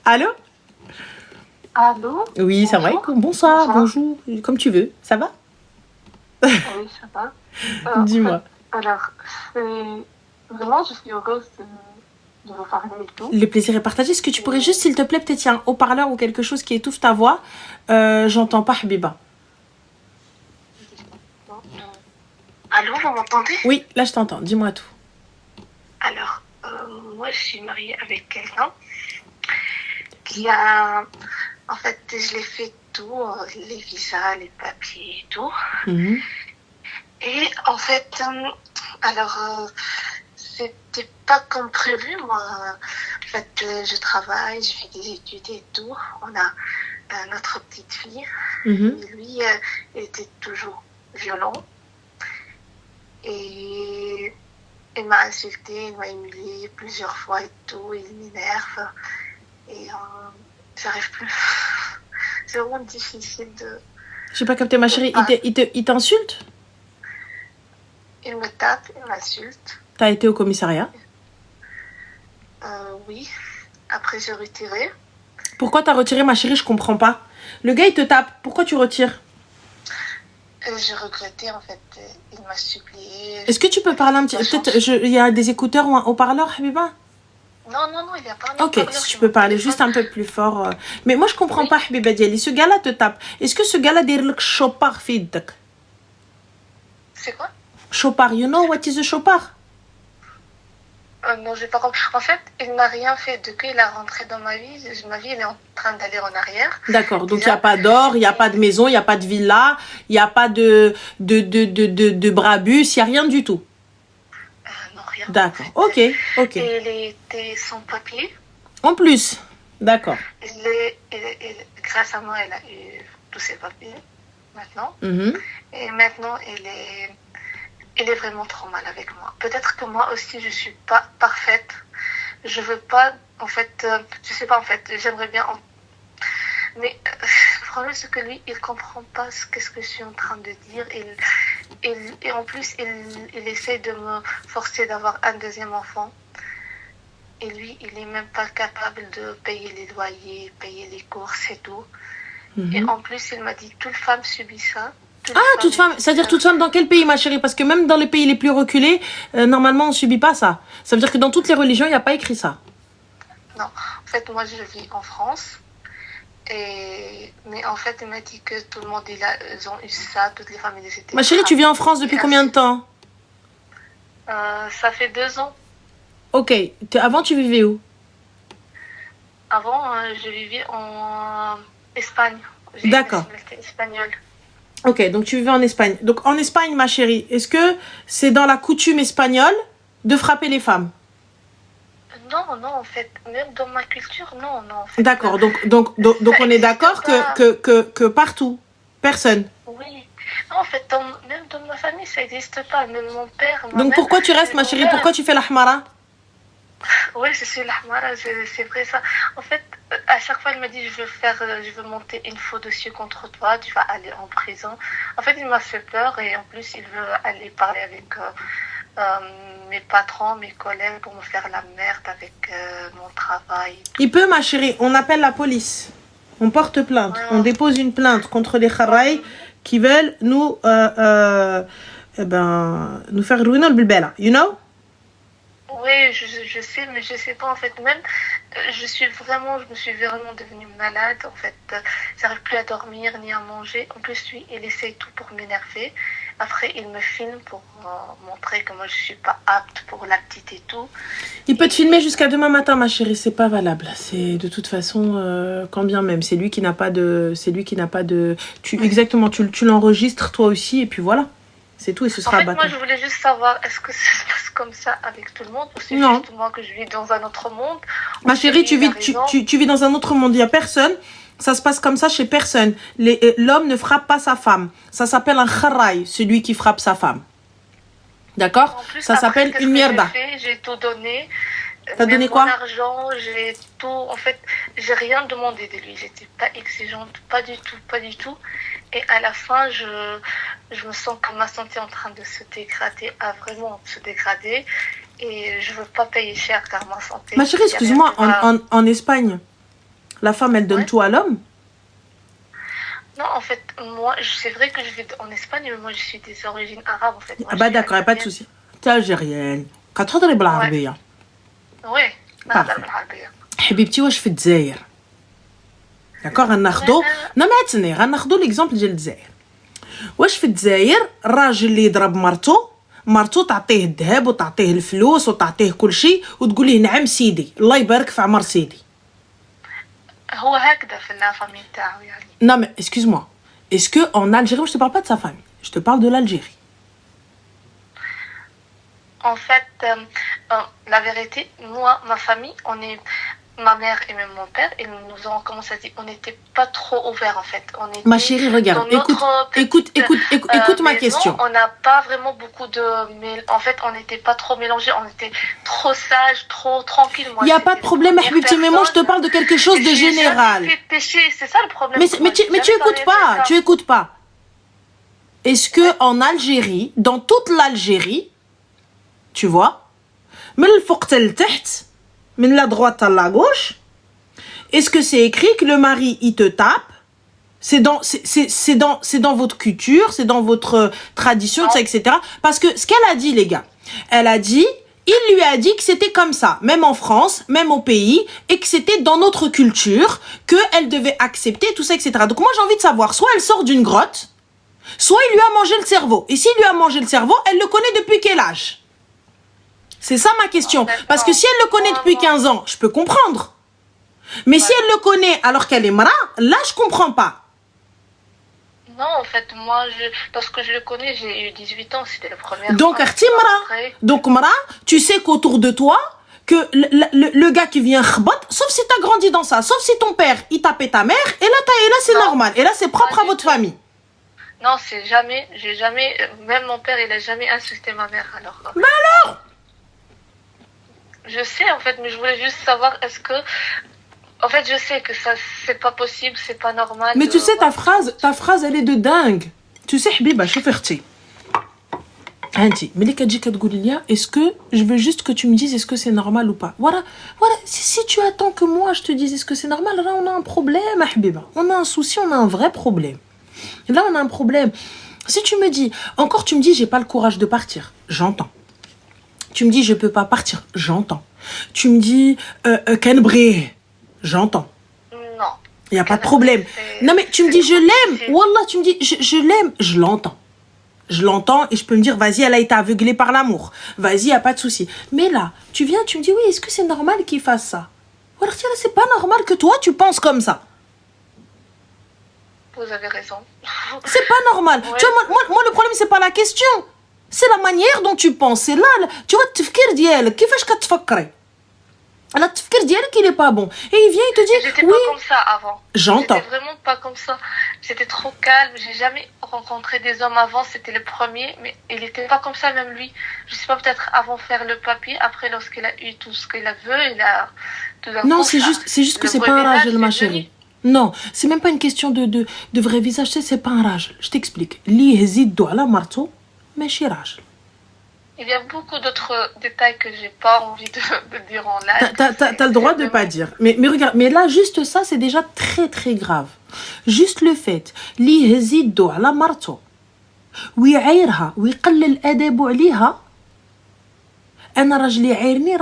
Speaker 2: Allô?
Speaker 1: Allô?
Speaker 2: Oui, ça va. Bonsoir, bonjour. Comme tu veux. Ça va?
Speaker 1: Oui, ça va.
Speaker 2: Dis-moi.
Speaker 1: Alors, vraiment, je suis heureuse de vous parler et tout.
Speaker 2: Le plaisir est partagé. Est-ce que tu pourrais juste, s'il te plaît, peut-être y a un haut-parleur ou quelque chose qui étouffe ta voix? J'entends pas, Habiba.
Speaker 1: Allô, vous m'entendez?
Speaker 2: Oui, là je t'entends, dis-moi tout.
Speaker 1: Alors, moi je suis mariée avec quelqu'un qui a... En fait, je l'ai fait tout, les visas, les papiers et tout.
Speaker 2: Mm-hmm.
Speaker 1: Et en fait, alors, c'était pas comme prévu, moi. En fait, je travaille, je fais des études et tout. On a notre petite fille.
Speaker 2: Mm-hmm.
Speaker 1: Et lui, il était toujours violent. Et il m'a insulté, il m'a humilié plusieurs fois et tout, il m'énerve. Et j'arrive plus. C'est vraiment difficile de...
Speaker 2: J'ai pas capté ma chérie, il t'insulte?
Speaker 1: Il me tape, il m'insulte.
Speaker 2: T'as été au commissariat?
Speaker 1: Oui. Après j'ai retiré.
Speaker 2: Pourquoi t'as retiré ma chérie? Je comprends pas. Le gars il te tape, pourquoi tu retires?
Speaker 1: J'ai regretté en fait, il m'a supplié.
Speaker 2: Est-ce que tu peux parler un petit... Peut-être il y a des écouteurs ou un haut-parleur, Habiba?
Speaker 1: Non, il n'y a pas un
Speaker 2: ok, si tu peux parler juste un peu plus fort. Mais moi je comprends pas, Habiba Diali. Ce gars-là te tape. Est-ce que ce gars-là dit le chopard feedback?
Speaker 1: C'est quoi?
Speaker 2: Chopard, you know what is a chopard?
Speaker 1: Non, j'ai pas compris. En fait, il m'a rien fait. Depuis qu'il est rentré dans ma vie elle est en train d'aller en arrière.
Speaker 2: D'accord, donc il n'y a pas d'or, il n'y a pas de maison, il n'y a pas de villa, il n'y a pas de brabus, il n'y a rien du tout.
Speaker 1: Non, rien.
Speaker 2: D'accord, ok.
Speaker 1: Et il était sans papier.
Speaker 2: En plus, d'accord.
Speaker 1: Grâce à moi, elle a eu tous ses papiers maintenant.
Speaker 2: Mm-hmm.
Speaker 1: Et maintenant, elle est vraiment trop mal avec moi. Peut-être que moi aussi, je suis pas parfaite. Je veux pas, en fait, je sais pas, en fait, j'aimerais bien... Mais le problème, c'est que lui, il comprend pas qu'est-ce que je suis en train de dire. Et en plus, il essaie de me forcer d'avoir un deuxième enfant. Et lui, il est même pas capable de payer les loyers, payer les courses et tout. Mm-hmm. Et en plus, il m'a dit, toute femme subit ça.
Speaker 2: Toute femme, c'est-à-dire toute femme dans quel pays, ma chérie? Parce que même dans les pays les plus reculés, normalement, on subit pas ça. Ça veut dire que dans toutes les religions, il n'y a pas écrit ça.
Speaker 1: Non, en fait, moi, je vis en France. Mais en fait, il m'a dit que tout le monde, ils ont eu ça, toutes les familles, etc.
Speaker 2: Ma chérie, tu vis en France depuis combien de temps?
Speaker 1: Ça fait 2 ans.
Speaker 2: Ok. Avant, tu vivais où?
Speaker 1: Avant, je vivais en Espagne. J'ai
Speaker 2: D'accord.
Speaker 1: une nationalité espagnole.
Speaker 2: Ok, donc tu vivais en Espagne. Donc en Espagne, ma chérie, est-ce que c'est dans la coutume espagnole de frapper les femmes?
Speaker 1: Non, en fait, même dans ma culture, non. En fait,
Speaker 2: d'accord, donc on est d'accord que partout, personne.
Speaker 1: Oui. Non, en fait, même dans ma famille, ça n'existe pas. Même mon père,
Speaker 2: donc mère, pourquoi tu restes, ma chérie? Pourquoi tu fais l'ahmara?
Speaker 1: Oui, je suis l'ahmara, c'est vrai ça. En fait, à chaque fois, elle m'a dit, je veux monter une faux dossier contre toi, tu vas aller en prison. En fait, il m'a fait peur et en plus, il veut aller parler avec mes patrons, mes collègues pour me faire la merde avec mon travail.
Speaker 2: Il peut, ma chérie, on appelle la police. On porte plainte. On dépose une plainte contre les kharraïs qui veulent nous faire ruiner le bilbela, you know?
Speaker 4: Oui, je sais, mais je sais pas en fait. Même, je me suis vraiment devenue malade en fait. J'arrive plus à dormir ni à manger. En plus, lui, il essaye tout pour m'énerver. Après, il me filme pour montrer que moi je suis pas apte pour la petite et tout.
Speaker 2: Il peut te filmer jusqu'à demain matin, ma chérie. C'est pas valable. C'est de toute façon, quand bien même, c'est lui qui n'a pas de, exactement. Tu l'enregistres toi aussi et puis voilà. C'est tout et ce sera
Speaker 4: moi je voulais juste savoir, est-ce que ça se passe comme ça avec tout le monde ou c'est juste moi que je vis dans un autre monde?
Speaker 2: Ma chérie, tu vis dans un autre monde, il n'y a personne. Ça se passe comme ça chez personne. L'homme ne frappe pas sa femme. Ça s'appelle un kharraï, celui qui frappe sa femme. D'accord? Ça s'appelle une mierda.
Speaker 4: J'ai tout donné.
Speaker 2: T'as donné quoi?
Speaker 4: Mon argent, j'ai tout. En fait, j'ai rien demandé de lui. J'étais pas exigeante, pas du tout. Et à la fin, je me sens que ma santé est en train de se dégrader, Et je veux pas payer cher car ma santé.
Speaker 2: Ma chérie, excuse-moi, en Espagne, la femme, elle donne tout à l'homme?
Speaker 4: Non, en fait, moi, c'est vrai que je vis en Espagne, mais moi, je suis des origines arabes, en fait. Moi,
Speaker 2: d'accord, y a pas de souci. T'es algérienne. كتهضري بالعربية.
Speaker 4: Oui, نهضر بالعربية.
Speaker 2: حبيبتي واش في الجزائر؟ داكوغ غناخدو ليكزامبل ديال الجزائر. واش في الجزائر الراجل اللي يضرب مرتو تعطيه الذهب وتعطيه الفلوس وتعطيه كل شيء وتقول له نعم سيدي الله يبارك في عمر سيدي.
Speaker 4: هو هكذا في الفامي تاعو يعني.
Speaker 2: Non mais excuse-moi. Est-ce que en Algérie, moi je te parle pas de sa famille. Je te parle de l'Algérie.
Speaker 4: En fait, la vérité, moi, ma famille, ma mère et même mon père, ils nous ont, comment ça dit, on n'était pas trop ouverts en fait.
Speaker 2: Ma chérie, regarde, écoute ma question.
Speaker 4: On n'a pas vraiment beaucoup de... En fait, on n'était pas trop mélangés, on était trop sages, trop tranquilles.
Speaker 2: Il n'y a pas de problème, mais moi je te parle de quelque chose de général.
Speaker 4: C'est ça le problème.
Speaker 2: Mais tu écoutes pas. Est-ce que en Algérie, dans toute l'Algérie, tu vois, من الفوق لتحت من la droite à la gauche, est-ce que c'est écrit que le mari il te tape? C'est dans votre culture, c'est dans votre tradition, etc. Parce que ce qu'elle a dit, les gars, elle a dit, il lui a dit que c'était comme ça, même en France, même au pays, et que c'était dans notre culture, qu'elle devait accepter tout ça, etc. Donc moi j'ai envie de savoir, soit elle sort d'une grotte, soit il lui a mangé le cerveau. Et s'il lui a mangé le cerveau, elle le connaît depuis quel âge? C'est ça ma question. Parce que si elle le connaît depuis 15 ans, je peux comprendre. Mais si elle le connaît alors qu'elle est mara, là je comprends pas.
Speaker 4: Non, en fait, moi, lorsque je le connais, j'ai eu 18 ans, c'était la première
Speaker 2: Donc,
Speaker 4: fois.
Speaker 2: Donc, mara, tu sais qu'autour de toi, que le gars qui vient khbat, sauf si t'as grandi dans ça, sauf si ton père, il tapait ta mère, et là c'est normal. Et là, c'est propre à votre famille.
Speaker 4: Non, j'ai jamais, même mon père, il a jamais insulté ma mère, alors.
Speaker 2: Mais alors?
Speaker 4: Je sais en fait, mais je voulais juste savoir est-ce que... En fait, je sais que ça, c'est pas possible, c'est pas normal.
Speaker 2: Mais tu sais, ta phrase, elle est de dingue. Tu sais, Habiba, شوفي اختي. انتي ملي كتجي كتقولي لي est-ce que je veux juste que tu me dises est-ce que c'est normal ou pas. Voilà, si tu attends que moi je te dise est-ce que c'est normal, là on a un problème, Habiba. On a un souci, on a un vrai problème. Là, on a un problème. Si tu me dis, encore tu me dis j'ai pas le courage de partir, j'entends. Tu me dis, je peux pas partir. J'entends. Tu me dis, Kenbré. J'entends.
Speaker 4: Non.
Speaker 2: Il n'y a pas de problème. Non, mais tu me dis, je l'aime. Wallah, tu me dis, je l'aime. Je l'entends. Je l'entends et je peux me dire, vas-y, elle a été aveuglée par l'amour. Vas-y, il n'y a pas de souci. Mais là, tu viens, tu me dis, oui, est-ce que c'est normal qu'il fasse ça? Wallah, c'est pas normal que toi, tu penses comme ça.
Speaker 4: Vous avez raison.
Speaker 2: C'est pas normal. Ouais. Tu vois, moi, le problème, c'est pas la question. C'est la manière dont tu penses. C'est là, tu vois, التفكير ديالك كيفاش كتفكري. Là, التفكير ديالك il est pas bon. Et il vient, il te dit
Speaker 4: j'étais
Speaker 2: oui.
Speaker 4: pas comme ça avant.
Speaker 2: J'entends.
Speaker 4: J'étais vraiment pas comme ça. J'étais trop calme. J'ai jamais rencontré des hommes avant. C'était le premier, mais il était pas comme ça même lui. Je sais pas, peut-être avant faire le papier, après lorsqu'il a eu tout ce qu'il a vu, il a tout d'un coup.
Speaker 2: Non, c'est juste que c'est pas un rage, ma chérie. Non, c'est même pas une question de vrai visage, c'est pas un rage. Je t'explique. Li yazidou ala marto.
Speaker 4: Il y a beaucoup d'autres détails que j'ai pas envie de dire en live.
Speaker 2: T'as le droit de pas dire. Mais regarde, mais là, juste ça, c'est déjà très très grave. Juste le fait, li yazidou ala marto, ويعايرها ويقلل أدبه عليها, أنا راجلي عايرني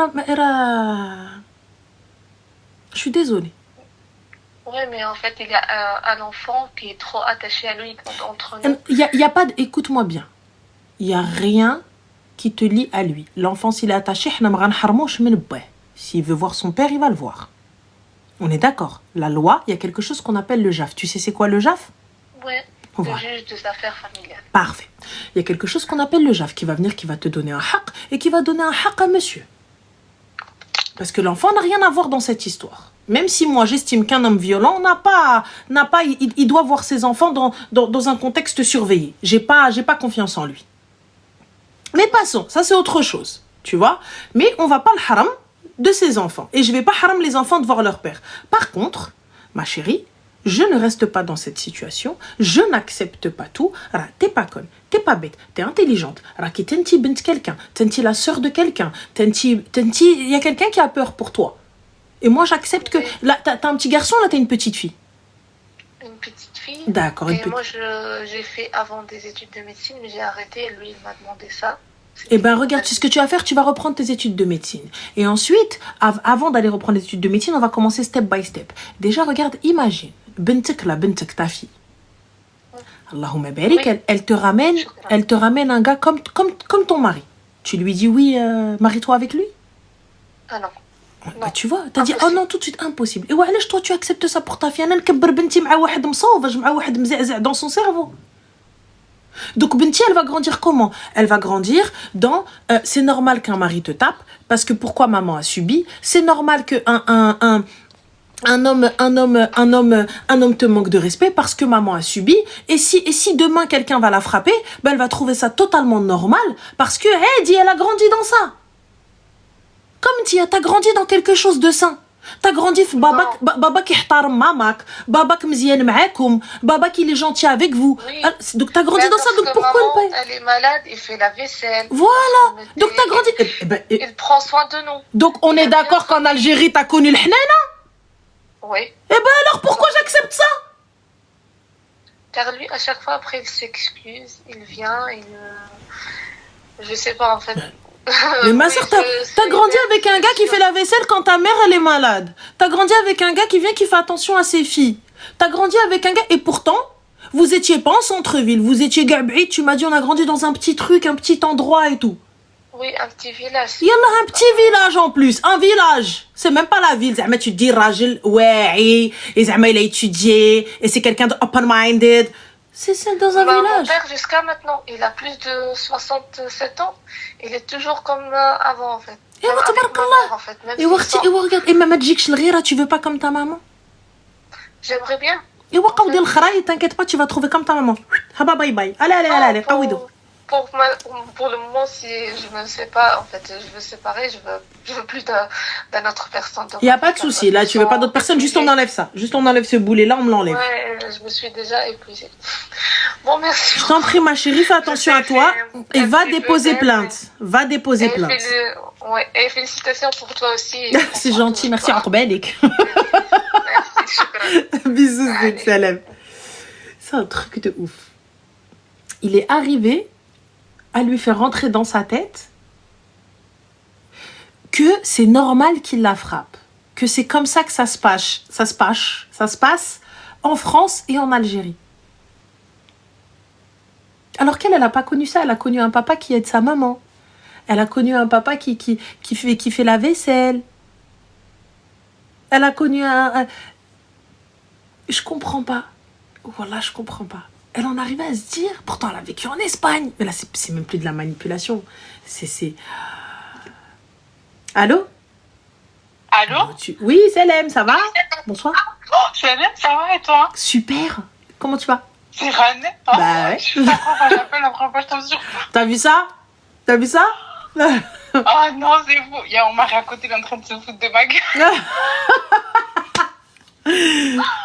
Speaker 2: Je suis désolée.
Speaker 4: Oui, mais en fait, il y a un enfant qui est trop attaché à lui entre nous.
Speaker 2: Y a pas de... Écoute-moi bien. Il n'y a rien qui te lie à lui. L'enfant, s'il est attaché, s'il veut voir son père, il va le voir. On est d'accord. La loi, il y a quelque chose qu'on appelle le JAF. Tu sais c'est quoi le JAF?
Speaker 4: Oui,
Speaker 2: voilà.
Speaker 4: Le juge des affaires familiales.
Speaker 2: Parfait. Il y a quelque chose qu'on appelle le JAF qui va venir, qui va te donner un haq et qui va donner un haq à monsieur. Parce que l'enfant n'a rien à voir dans cette histoire. Même si moi j'estime qu'un homme violent il doit voir ses enfants dans un contexte surveillé. J'ai pas confiance en lui. Mais passons, ça c'est autre chose, tu vois. Mais on va pas le haram de ses enfants. Et je vais pas haram les enfants de voir leur père. Par contre, ma chérie, je ne reste pas dans cette situation. Je n'accepte pas tout. T'es pas conne, t'es pas bête, t'es intelligente. T'es bint quelqu'un, t'es la sœur de quelqu'un, il y a quelqu'un qui a peur pour toi. Et moi, j'accepte que... Là, t'as un petit garçon, là, t'as une petite fille.
Speaker 4: Une petite fille.
Speaker 2: D'accord.
Speaker 4: Et moi, j'ai fait avant des études de médecine, mais j'ai arrêté. Lui, il m'a demandé ça.
Speaker 2: Eh ben, regarde, ce que tu vas faire, tu vas reprendre tes études de médecine. Et ensuite, avant d'aller reprendre les études de médecine, on va commencer step by step. Déjà, regarde, imagine, bentek, ta fille. Allahumma barik, oui. elle te ramène un gars comme ton mari. Tu lui dis oui, marie-toi avec lui.
Speaker 4: Ah non.
Speaker 2: Bah, tu vois, t'as dit, oh non, tout de suite, impossible. Et ouais, toi, tu acceptes ça pour ta fille. أنا نكبر بنتي مع واحد مصوبج مع واحد مزعزع dans son cerveau. Donc, Benti, elle va grandir comment? Elle va grandir dans... c'est normal qu'un mari te tape, parce que pourquoi maman a subi? C'est normal qu'un homme te manque de respect parce que maman a subi. Et si demain, quelqu'un va la frapper, ben, elle va trouver ça totalement normal parce que, elle a grandi dans ça. Comme tu as grandi dans quelque chose de sain. T'as grandi baba qui ihtaram mamak, baba qui mzien ma'akoum, baba qui est gentil avec vous.
Speaker 4: Oui.
Speaker 2: Donc t'as grandi dans ça, donc pourquoi
Speaker 4: maman, elle est malade, il fait la vaisselle.
Speaker 2: Voilà. Donc t'as grandi.
Speaker 4: Il prend soin de nous.
Speaker 2: Donc on est d'accord qu'en Algérie t'as connu le hnana?
Speaker 4: Oui.
Speaker 2: Eh ben alors pourquoi j'accepte ça?
Speaker 4: Car lui, à chaque fois après il s'excuse, il vient, je sais pas en fait.
Speaker 2: Mais ma soeur, t'as grandi avec un gars qui fait la vaisselle quand ta mère elle est malade. T'as grandi avec un gars qui vient qui fait attention à ses filles. T'as grandi avec un gars et pourtant, vous étiez pas en centre-ville, vous étiez Gabriel, tu m'as dit on a grandi dans un petit truc, un petit endroit et tout.
Speaker 4: Oui, un petit village.
Speaker 2: Il y en a un petit village en plus, un village. C'est même pas la ville. Zama tu te dis Rajil, ouais, et Zama il a étudié, et c'est quelqu'un de open-minded. C'est dans un village.
Speaker 4: Mon père, jusqu'à maintenant, il a plus de 67 ans. Il est toujours comme avant, en fait.
Speaker 2: Et regarde, et maman dit que tu veux pas comme ta maman?
Speaker 4: J'aimerais bien.
Speaker 2: Et t'inquiète pas, tu vas trouver comme ta maman. Bye bye. Allez,
Speaker 4: pour le moment, si je ne sais pas, en fait, je veux séparer, je veux plus d'un autre personne.
Speaker 2: Il n'y a pas de souci, là, tu veux pas d'autres personnes, juste on enlève ça. Juste on enlève ce boulet-là, on me l'enlève.
Speaker 4: Ouais, je me suis déjà épuisée. Bon, merci.
Speaker 2: Je t'en prie, ma chérie, fais attention à toi et va déposer plainte. Va déposer plainte.
Speaker 4: Ouais, et félicitations pour toi aussi.
Speaker 2: C'est gentil, merci.
Speaker 4: Merci,
Speaker 2: bisous, Salem. C'est un truc de ouf. Il est arrivé à lui faire rentrer dans sa tête que c'est normal qu'il la frappe, que c'est comme ça que ça se passe en France et en Algérie. Alors qu'elle n'a pas connu ça, elle a connu un papa qui aide sa maman. Elle a connu un papa qui fait la vaisselle. Elle a connu un... Je comprends pas. Voilà, je comprends pas. Elle en arrivait à se dire, pourtant elle a vécu en Espagne. Mais là, c'est même plus de la manipulation. C'est... Allô?
Speaker 5: Allô?
Speaker 2: Oui, Salem, ça va? Bonsoir.
Speaker 5: Oh, Salem, ça va et toi?
Speaker 2: Super. Comment tu vas?
Speaker 5: C'est Rane. Oh,
Speaker 2: bah ouais.
Speaker 5: Je suis pas trop, j'appelle la première fois, je tombe sur toi.
Speaker 2: T'as vu ça?
Speaker 5: Oh non, c'est fou. Il y a mon mari à côté, il est en train de se foutre de ma gueule.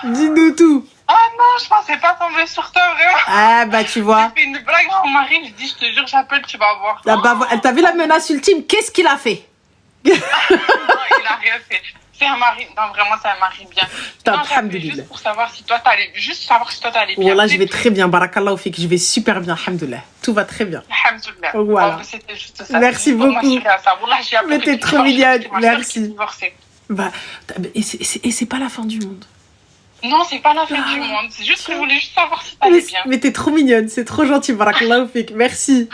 Speaker 2: Dis-nous tout.
Speaker 5: Ah non, je pensais pas tomber sur toi, vraiment.
Speaker 2: Ah bah tu vois.
Speaker 5: J'ai fait une blague à mon mari, je dis, je te jure, j'appelle, tu vas voir.
Speaker 2: T'as vu la menace ultime? Qu'est-ce qu'il a fait?
Speaker 5: Non, il a rien fait. C'est un mari. Non, vraiment, c'est un mari bien. Non, j'appelais juste pour savoir si toi, t'allais bien.
Speaker 2: Voilà, je vais très bien. Barakallahu fik. Je vais super bien. Alhamdoulilah. Tout va très bien.
Speaker 5: Alhamdoulilah.
Speaker 2: Voilà.
Speaker 5: C'était juste ça.
Speaker 2: Merci beaucoup. Mais t'es trop mignonne. Merci. Bah, et c'est pas la fin du monde.
Speaker 5: Non, c'est pas la fin du monde. C'est juste que je voulais juste savoir si t'allais bien.
Speaker 2: Mais t'es trop mignonne. C'est trop gentil. Barakallahu fik. Merci.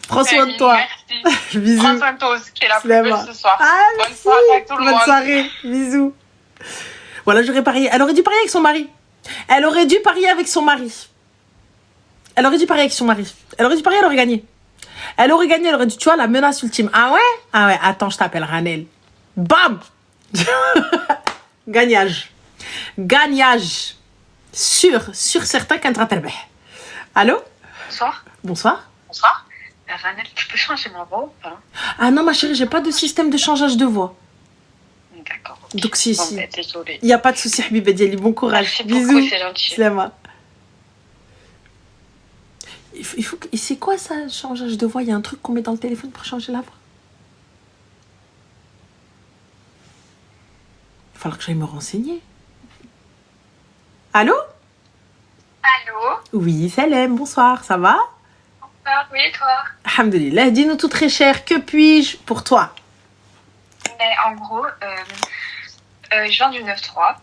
Speaker 2: Prends soin de toi.
Speaker 5: Merci.
Speaker 2: Bisous.
Speaker 5: Prends soin de toi aussi, qui est la plus belle ce soir.
Speaker 2: Bonne
Speaker 5: soirée à tout le monde.
Speaker 2: Bonne soirée. Bisous. Voilà, j'aurais parié. Elle aurait dû parier avec son mari. Elle aurait dû parier avec son mari. Elle aurait dû parier avec son mari. Elle aurait dû parier, elle aurait gagné. Elle aurait gagné, elle aurait dû, tu vois, la menace ultime. Ah ouais? Ah ouais, attends, je t'appelle Ranel. Bam! Gagnage. Gagnage. Sûr certain qu'elle te beh. Allô?
Speaker 1: Bonsoir.
Speaker 2: Bonsoir.
Speaker 1: Bonsoir. Ranel, tu peux changer ma voix ou pas?
Speaker 2: Ah non, ma chérie, j'ai pas de système de changeage de voix.
Speaker 1: D'accord.
Speaker 2: Donc si.
Speaker 1: Désolée.
Speaker 2: Il n'y a pas de souci, Habiba Diali. Bon courage.
Speaker 1: Merci
Speaker 2: Bisous.
Speaker 1: beaucoup, c'est gentil.
Speaker 2: Slama. Il faut que... C'est quoi ça, changeage de voix? Il y a un truc qu'on met dans le téléphone pour changer la voix. Il va falloir que j'aille me renseigner. Allô?
Speaker 4: Allô?
Speaker 2: Oui, Salem, bonsoir, ça va?
Speaker 4: Ah, oui, et toi?
Speaker 2: Alhamdulillah, dis-nous tout très cher, que puis-je pour toi?
Speaker 4: Mais en gros, je viens du 9-3.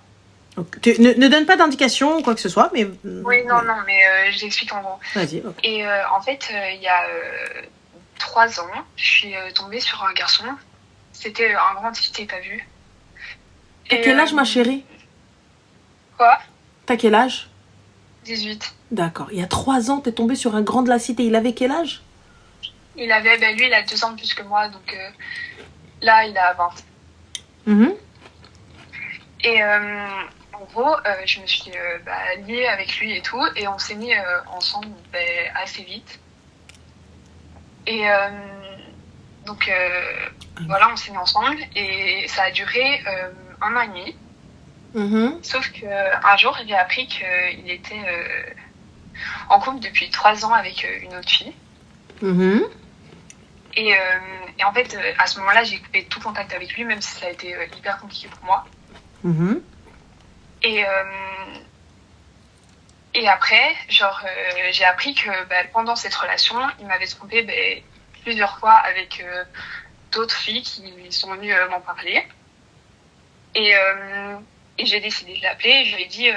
Speaker 2: Donc, ne donne pas d'indication ou quoi que ce soit, mais...
Speaker 4: Oui, non, mais j'explique en gros.
Speaker 2: Vas-y, ok.
Speaker 4: Et en fait, il y a 3 ans, je suis tombée sur un garçon. C'était un grand type, t'as vu.
Speaker 2: T'as quel âge, ma chérie?
Speaker 4: Quoi?
Speaker 2: T'as quel âge?
Speaker 4: 18.
Speaker 2: D'accord. Il y a 3 ans, t'es tombée sur un grand de la cité. Il avait quel âge?
Speaker 4: Lui, il a 2 ans de plus que moi, donc là, il a 20.
Speaker 2: Mhm.
Speaker 4: Et en gros, je me suis liée avec lui et tout, et on s'est mis ensemble assez vite. Et donc, voilà, on s'est mis ensemble, et ça a duré 1 an et demi.
Speaker 2: Mhm.
Speaker 4: Sauf qu'un jour, j'ai appris qu'il était en couple depuis 3 ans avec une autre fille.
Speaker 2: Mhm.
Speaker 4: Et en fait, à ce moment-là, j'ai coupé tout contact avec lui, même si ça a été hyper compliqué pour moi.
Speaker 2: Mhm.
Speaker 4: Et après, j'ai appris que pendant cette relation, il m'avait trompée plusieurs fois avec d'autres filles qui sont venues m'en parler. Et j'ai décidé de l'appeler et je lui ai dit...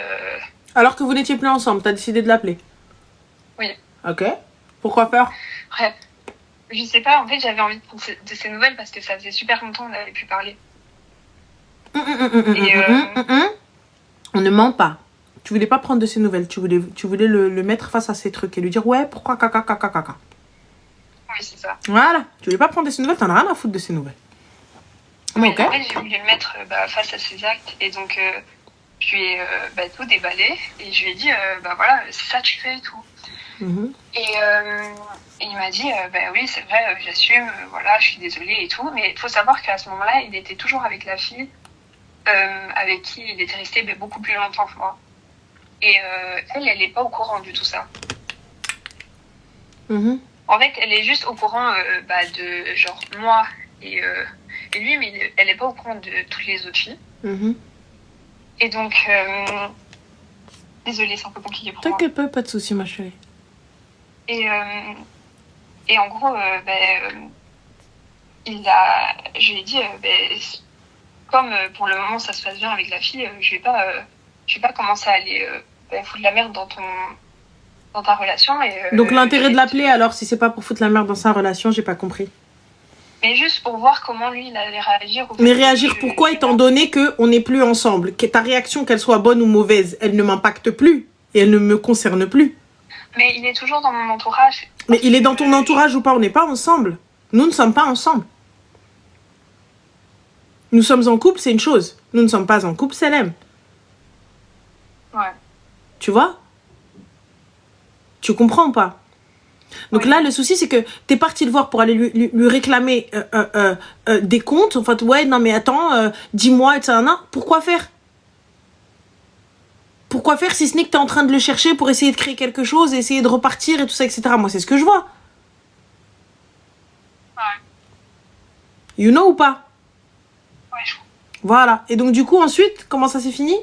Speaker 2: Alors que vous n'étiez plus ensemble, t'as décidé de l'appeler?
Speaker 4: Oui.
Speaker 2: Ok. Pourquoi faire?
Speaker 4: Bref. Je sais pas, en fait, j'avais envie de prendre de ses nouvelles parce que ça faisait super longtemps qu'on avait pu parler.
Speaker 2: On ne ment pas. Tu voulais pas prendre de ses nouvelles. Tu voulais le mettre face à ses trucs et lui dire ouais, pourquoi caca.
Speaker 4: Oui, c'est ça.
Speaker 2: Voilà. Tu voulais pas prendre de ses nouvelles, t'en as rien à foutre de ses nouvelles.
Speaker 4: Mais
Speaker 2: ok.
Speaker 4: après, j'ai voulu le mettre face à ses actes et donc je lui ai tout déballé et je lui ai dit voilà, c'est ça que tu fais et tout.
Speaker 2: Mhm.
Speaker 4: Et il m'a dit oui, c'est vrai, j'assume, voilà, je suis désolée et tout. Mais il faut savoir qu'à ce moment-là, il était toujours avec la fille avec qui il était resté beaucoup plus longtemps que moi. Et elle n'est pas au courant de tout ça.
Speaker 2: Mhm.
Speaker 4: En fait, elle est juste au courant de genre moi et lui, mais elle n'est pas au courant de toutes les autres filles.
Speaker 2: Mhm.
Speaker 4: Et donc, désolée, c'est un peu compliqué pour moi.
Speaker 2: T'inquiète pas de soucis, ma chérie.
Speaker 4: Et en gros, je lui ai dit, comme pour le moment ça se passe bien avec la fille, je vais pas commencer à aller foutre la merde dans ta relation.
Speaker 2: Donc l'intérêt de l'appeler alors, si c'est pas pour foutre la merde dans sa relation, j'ai pas compris.
Speaker 4: Mais juste pour voir comment lui il allait réagir.
Speaker 2: Mais réagir pourquoi, étant donné qu'on n'est plus ensemble? Que ta réaction, qu'elle soit bonne ou mauvaise, elle ne m'impacte plus et elle ne me concerne plus.
Speaker 4: Mais il est toujours dans mon entourage.
Speaker 2: Mais il est dans ton entourage ou pas? On n'est pas ensemble. Nous ne sommes pas ensemble. Nous sommes en couple, c'est une chose. Nous ne sommes pas en couple, c'est l'aime.
Speaker 4: Ouais.
Speaker 2: Tu vois? Tu comprends ou pas? Donc
Speaker 4: oui.
Speaker 2: Là, le souci, c'est que t'es parti le voir pour aller lui réclamer des comptes. En fait, ouais, non, mais attends, dis-moi, etc. Pourquoi faire? Pourquoi faire si ce n'est que t'es en train de le chercher pour essayer de créer quelque chose, essayer de repartir et tout ça, etc. Moi, c'est ce que je vois.
Speaker 4: Ouais.
Speaker 2: You know ou pas?
Speaker 4: Ouais, je
Speaker 2: Voilà. Et donc, du coup, ensuite, comment ça s'est fini?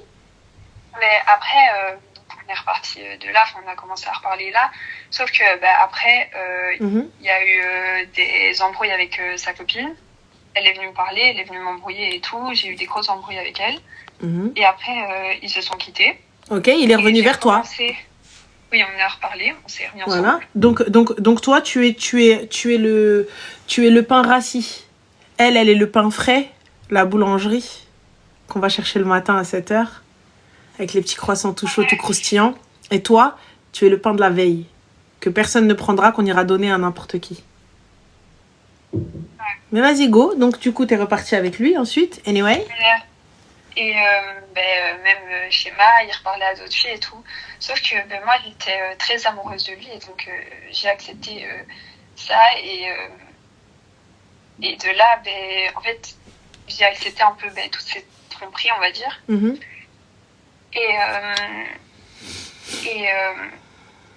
Speaker 5: Mais après, on est reparti de là, on a commencé à reparler là. Sauf que après, il y a eu des embrouilles avec sa copine. Elle est venue me parler, elle est venue m'embrouiller et tout. J'ai eu des grosses embrouilles avec elle. Et après, ils se sont quittés.
Speaker 2: Ok, il est revenu vers toi.
Speaker 5: Oui, on a reparlé, on s'est remis ensemble.
Speaker 2: Voilà. Donc toi, tu es le pain rassis. Elle est le pain frais, la boulangerie, qu'on va chercher le matin à 7h, avec les petits croissants tout chauds, tout croustillants. Et toi, tu es le pain de la veille, que personne ne prendra, qu'on ira donner à n'importe qui. Ouais. Mais vas-y, go. Donc, du coup, t'es reparti avec lui ensuite, anyway.
Speaker 5: Et même schéma, il reparlait à d'autres filles et tout. Sauf que moi, j'étais très amoureuse de lui et donc j'ai accepté ça. Et de là, en fait, j'ai accepté un peu toutes ces tromperies, on va dire.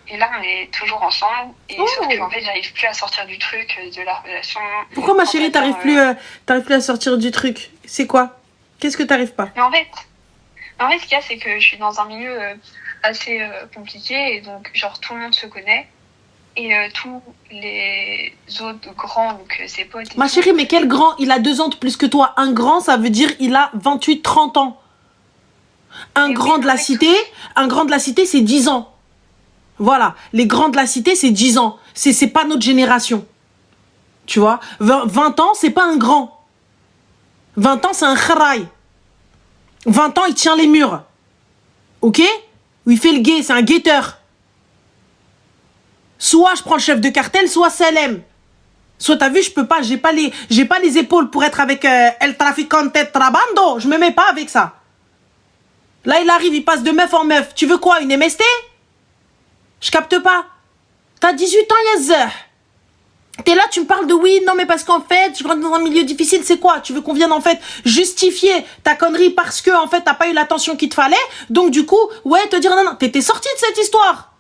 Speaker 5: Et là, on est toujours ensemble. Et sauf qu'en fait, j'arrive plus à sortir du truc, de la relation.
Speaker 2: Pourquoi, ma chérie, t'arrives plus à sortir du truc? C'est quoi? Qu'est-ce que t'arrives pas?
Speaker 5: Mais en fait, ce qu'il y a, c'est que je suis dans un milieu assez compliqué. Et donc, genre, tout le monde se connaît. Et tous les autres grands, donc ses potes...
Speaker 2: Ma chérie, mais quel grand? Il a 2 ans de plus que toi. Un grand, ça veut dire il a 28-30 ans. Un grand de la cité, c'est 10 ans. Voilà, les grands de la cité, c'est 10 ans. C'est pas notre génération. Tu vois, 20 ans, c'est pas un grand. 20 ans, c'est un kharaï. 20 ans, il tient les murs. Ok? Ou il fait le guet, c'est un guetteur. Soit je prends le chef de cartel, soit Salem. Soit t'as vu, je peux pas, j'ai pas les épaules pour être avec El Traficante Trabando. Je me mets pas avec ça. Là, il arrive, il passe de meuf en meuf. Tu veux quoi, une MST? Je capte pas. T'as 18 ans, Yazzer. T'es là, tu me parles de oui, non, mais parce qu'en fait, je rentre dans un milieu difficile, c'est quoi? Tu veux qu'on vienne en fait justifier ta connerie parce que en fait, t'as pas eu l'attention qu'il te fallait. Donc du coup, ouais, te dire non, t'étais sorti de cette histoire.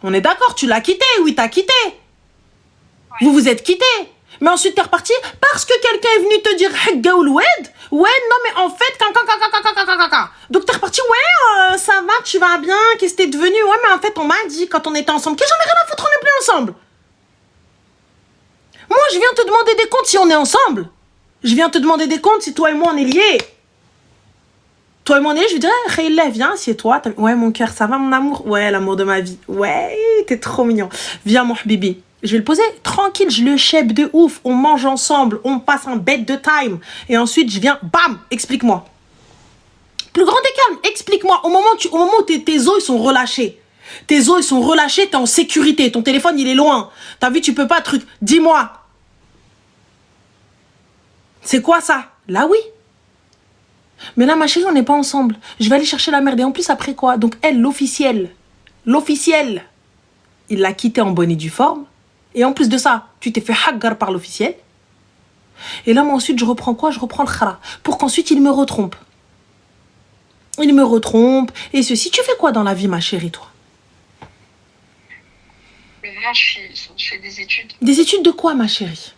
Speaker 2: On est d'accord, tu l'as quitté, oui, t'as quitté. Ouais. Vous vous êtes quitté. Mais ensuite, t'es reparti parce que quelqu'un est venu te dire ouais, non, mais en fait, donc t'es reparti, ouais, ça va, tu vas bien, qu'est-ce que t'es devenu? Ouais, mais en fait, on m'a dit quand on était ensemble, que j'en ai rien à foutre, on n'est plus ensemble. Moi, je viens te demander des comptes si on est ensemble. Je viens te demander des comptes si toi et moi, on est liés. Toi et moi, on est liés, je lui dirais, Khayla, viens, assieds-toi. Ouais, mon cœur, ça va, mon amour? Ouais, l'amour de ma vie. Ouais, t'es trop mignon. Viens, mon bibi. Je vais le poser tranquille, je le chèbe de ouf. On mange ensemble, on passe un bête de time. Et ensuite, je viens, bam, explique-moi. Plus grand et calme, explique-moi. Au moment où tes os, ils sont relâchés. Tes os, ils sont relâchés, t'es en sécurité. Ton téléphone, il est loin. T'as vu, tu peux pas, truc. Dis-moi. C'est quoi ça? Là, oui. Mais là, ma chérie, on n'est pas ensemble. Je vais aller chercher la merde. Et en plus, après quoi? Donc, elle, l'officiel, il l'a quitté en bonne et due forme. Et en plus de ça, tu t'es fait haggar par l'officiel. Et là, moi, ensuite, je reprends quoi? Je reprends le khara. Pour qu'ensuite, il me retrompe. Il me retrompe. Et ceci, tu fais quoi dans la vie, ma chérie, toi?
Speaker 5: Moi, je fais des études.
Speaker 2: Des études de quoi, ma chérie?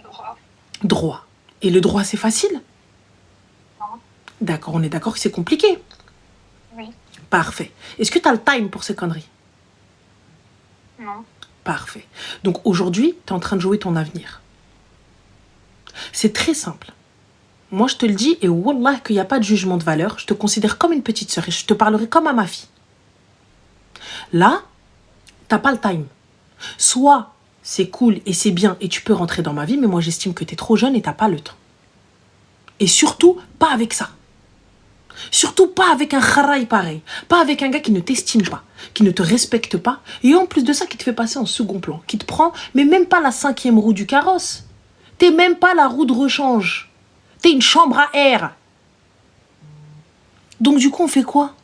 Speaker 5: Droit.
Speaker 2: Droit. Et le droit, c'est facile?
Speaker 5: Non.
Speaker 2: D'accord, on est d'accord que c'est compliqué?
Speaker 5: Oui.
Speaker 2: Parfait. Est-ce que tu as le time pour ces conneries?
Speaker 5: Non.
Speaker 2: Parfait. Donc aujourd'hui, tu es en train de jouer ton avenir. C'est très simple. Moi, je te le dis, et wallah qu'il n'y a pas de jugement de valeur. Je te considère comme une petite sœur et je te parlerai comme à ma fille. Là, t'as pas le time. Soit c'est cool et c'est bien et tu peux rentrer dans ma vie, mais moi j'estime que t'es trop jeune et t'as pas le temps. Et surtout, pas avec ça. Surtout pas avec un kharaï pareil. Pas avec un gars qui ne t'estime pas, qui ne te respecte pas. Et en plus de ça, qui te fait passer en second plan. Qui te prend, mais même pas la 5e roue du carrosse. T'es même pas la roue de rechange. T'es une chambre à air. Donc du coup, on fait quoi?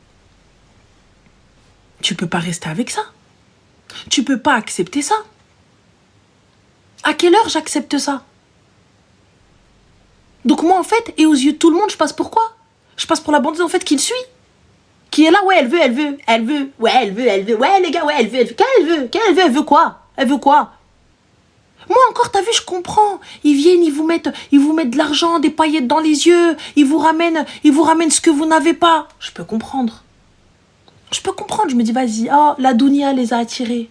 Speaker 2: Tu peux pas rester avec ça. Tu peux pas accepter ça. À quelle heure j'accepte ça? Donc moi, en fait, et aux yeux de tout le monde, je passe pour quoi? Je passe pour la bandite, en fait, qui le suit. Qui est là, ouais, elle veut. Ouais, elle veut. Ouais, les gars, ouais, elle veut. Qu'elle veut quoi? Elle veut quoi? Moi encore, t'as vu, je comprends. Ils viennent, ils vous mettent de l'argent, des paillettes dans les yeux. Ils vous ramènent ce que vous n'avez pas. Je peux comprendre. Je me dis, vas-y, oh, la dounia les a attirés.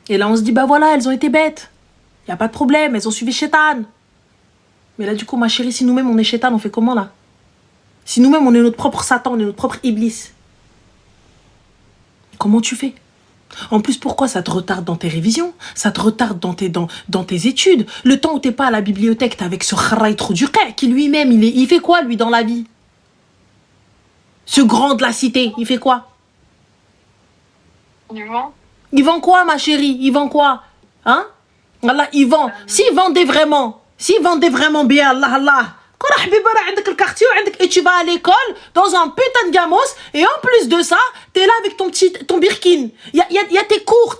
Speaker 2: Et là, on se dit, bah voilà, elles ont été bêtes. Il n'y a pas de problème, elles ont suivi Shaitan. Mais là, du coup, ma chérie, si nous-mêmes, on est Shaitan, on fait comment, là? Si nous-mêmes, on est notre propre Satan, on est notre propre Iblis. Comment tu fais? En plus, pourquoi ça te retarde dans tes révisions? Ça te retarde dans tes études? Le temps où t'es pas à la bibliothèque, t'es avec ce kharaï trop du qui lui-même, il fait quoi, lui, dans la vie? Ce grand de la cité, il fait quoi? Il vend quoi, ma chérie? Il vend quoi? Hein? Allah, il vend. S'il vendait vraiment bien, Allah. Et tu vas à l'école dans un putain de gamos et en plus de ça, t'es là avec ton birkin. Il y a tes cours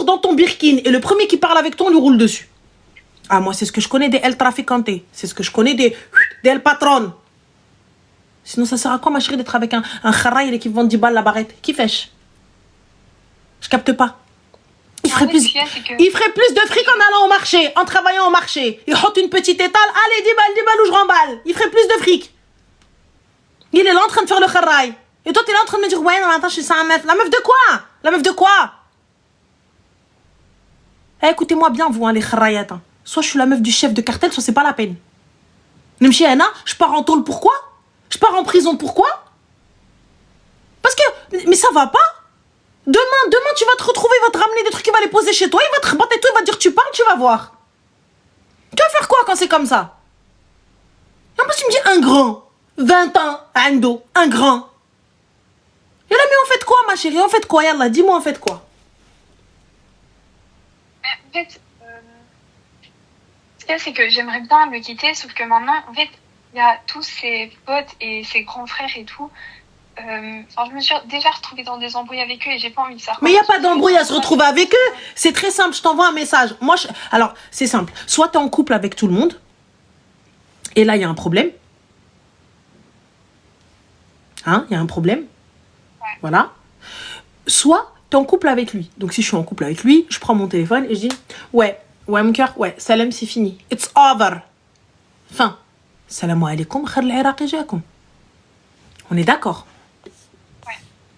Speaker 2: dans ton birkin et le premier qui parle avec toi, on lui roule dessus. Ah, moi, c'est ce que je connais des El Traficante. C'est ce que je connais des El Patron. Sinon, ça sert à quoi, ma chérie, d'être avec un kharaï qui vend 10 balles la barrette? Qui fêche? Je capte pas. Il ferait plus de fric en allant au marché, en travaillant au marché. Il hôte une petite étale, allez, 10 balles ou je remballe. Il ferait plus de fric. Il est là en train de faire le kharaï. Et toi, t'es là en train de me dire, ouais, non, attends, je suis ça, meuf. La meuf de quoi? Eh, écoutez-moi bien, vous, hein, les kharaïat. Hein. Soit je suis la meuf du chef de cartel, soit c'est pas la peine. Je pars en tôle, pourquoi? Je pars en prison, pourquoi? Parce que, mais ça va pas. Demain, tu vas te retrouver, il va te ramener des trucs, il va les poser chez toi, il va te rebattre et tout, il va te dire tu parles, tu vas voir. Tu vas faire quoi quand c'est comme ça? En plus, tu me dis un grand, 20 ans, Ando, un grand. Et là, mais on fait quoi, ma chérie? On fait quoi, Yallah? Dis-moi, on fait quoi?
Speaker 5: En fait, ce qu'il y a, c'est que j'aimerais bien le quitter, sauf que maintenant, en fait, il y a tous ses potes et ses grands frères et tout. Je me suis déjà retrouvée dans des embrouilles avec eux et j'ai pas envie de ça.
Speaker 2: Mais il n'y a pas d'embrouille à se retrouver avec eux. C'est très simple, je t'envoie un message. Alors, c'est simple. Soit tu es en couple avec tout le monde, et là, il y a un problème. Hein, il y a un problème.
Speaker 5: Ouais.
Speaker 2: Voilà. Soit tu es en couple avec lui. Donc, si je suis en couple avec lui, je prends mon téléphone et je dis, ouais, mon cœur, ouais, salam, c'est fini. It's over. Fin. Salam alaikum, khar al-Iraqi jakum. On est d'accord?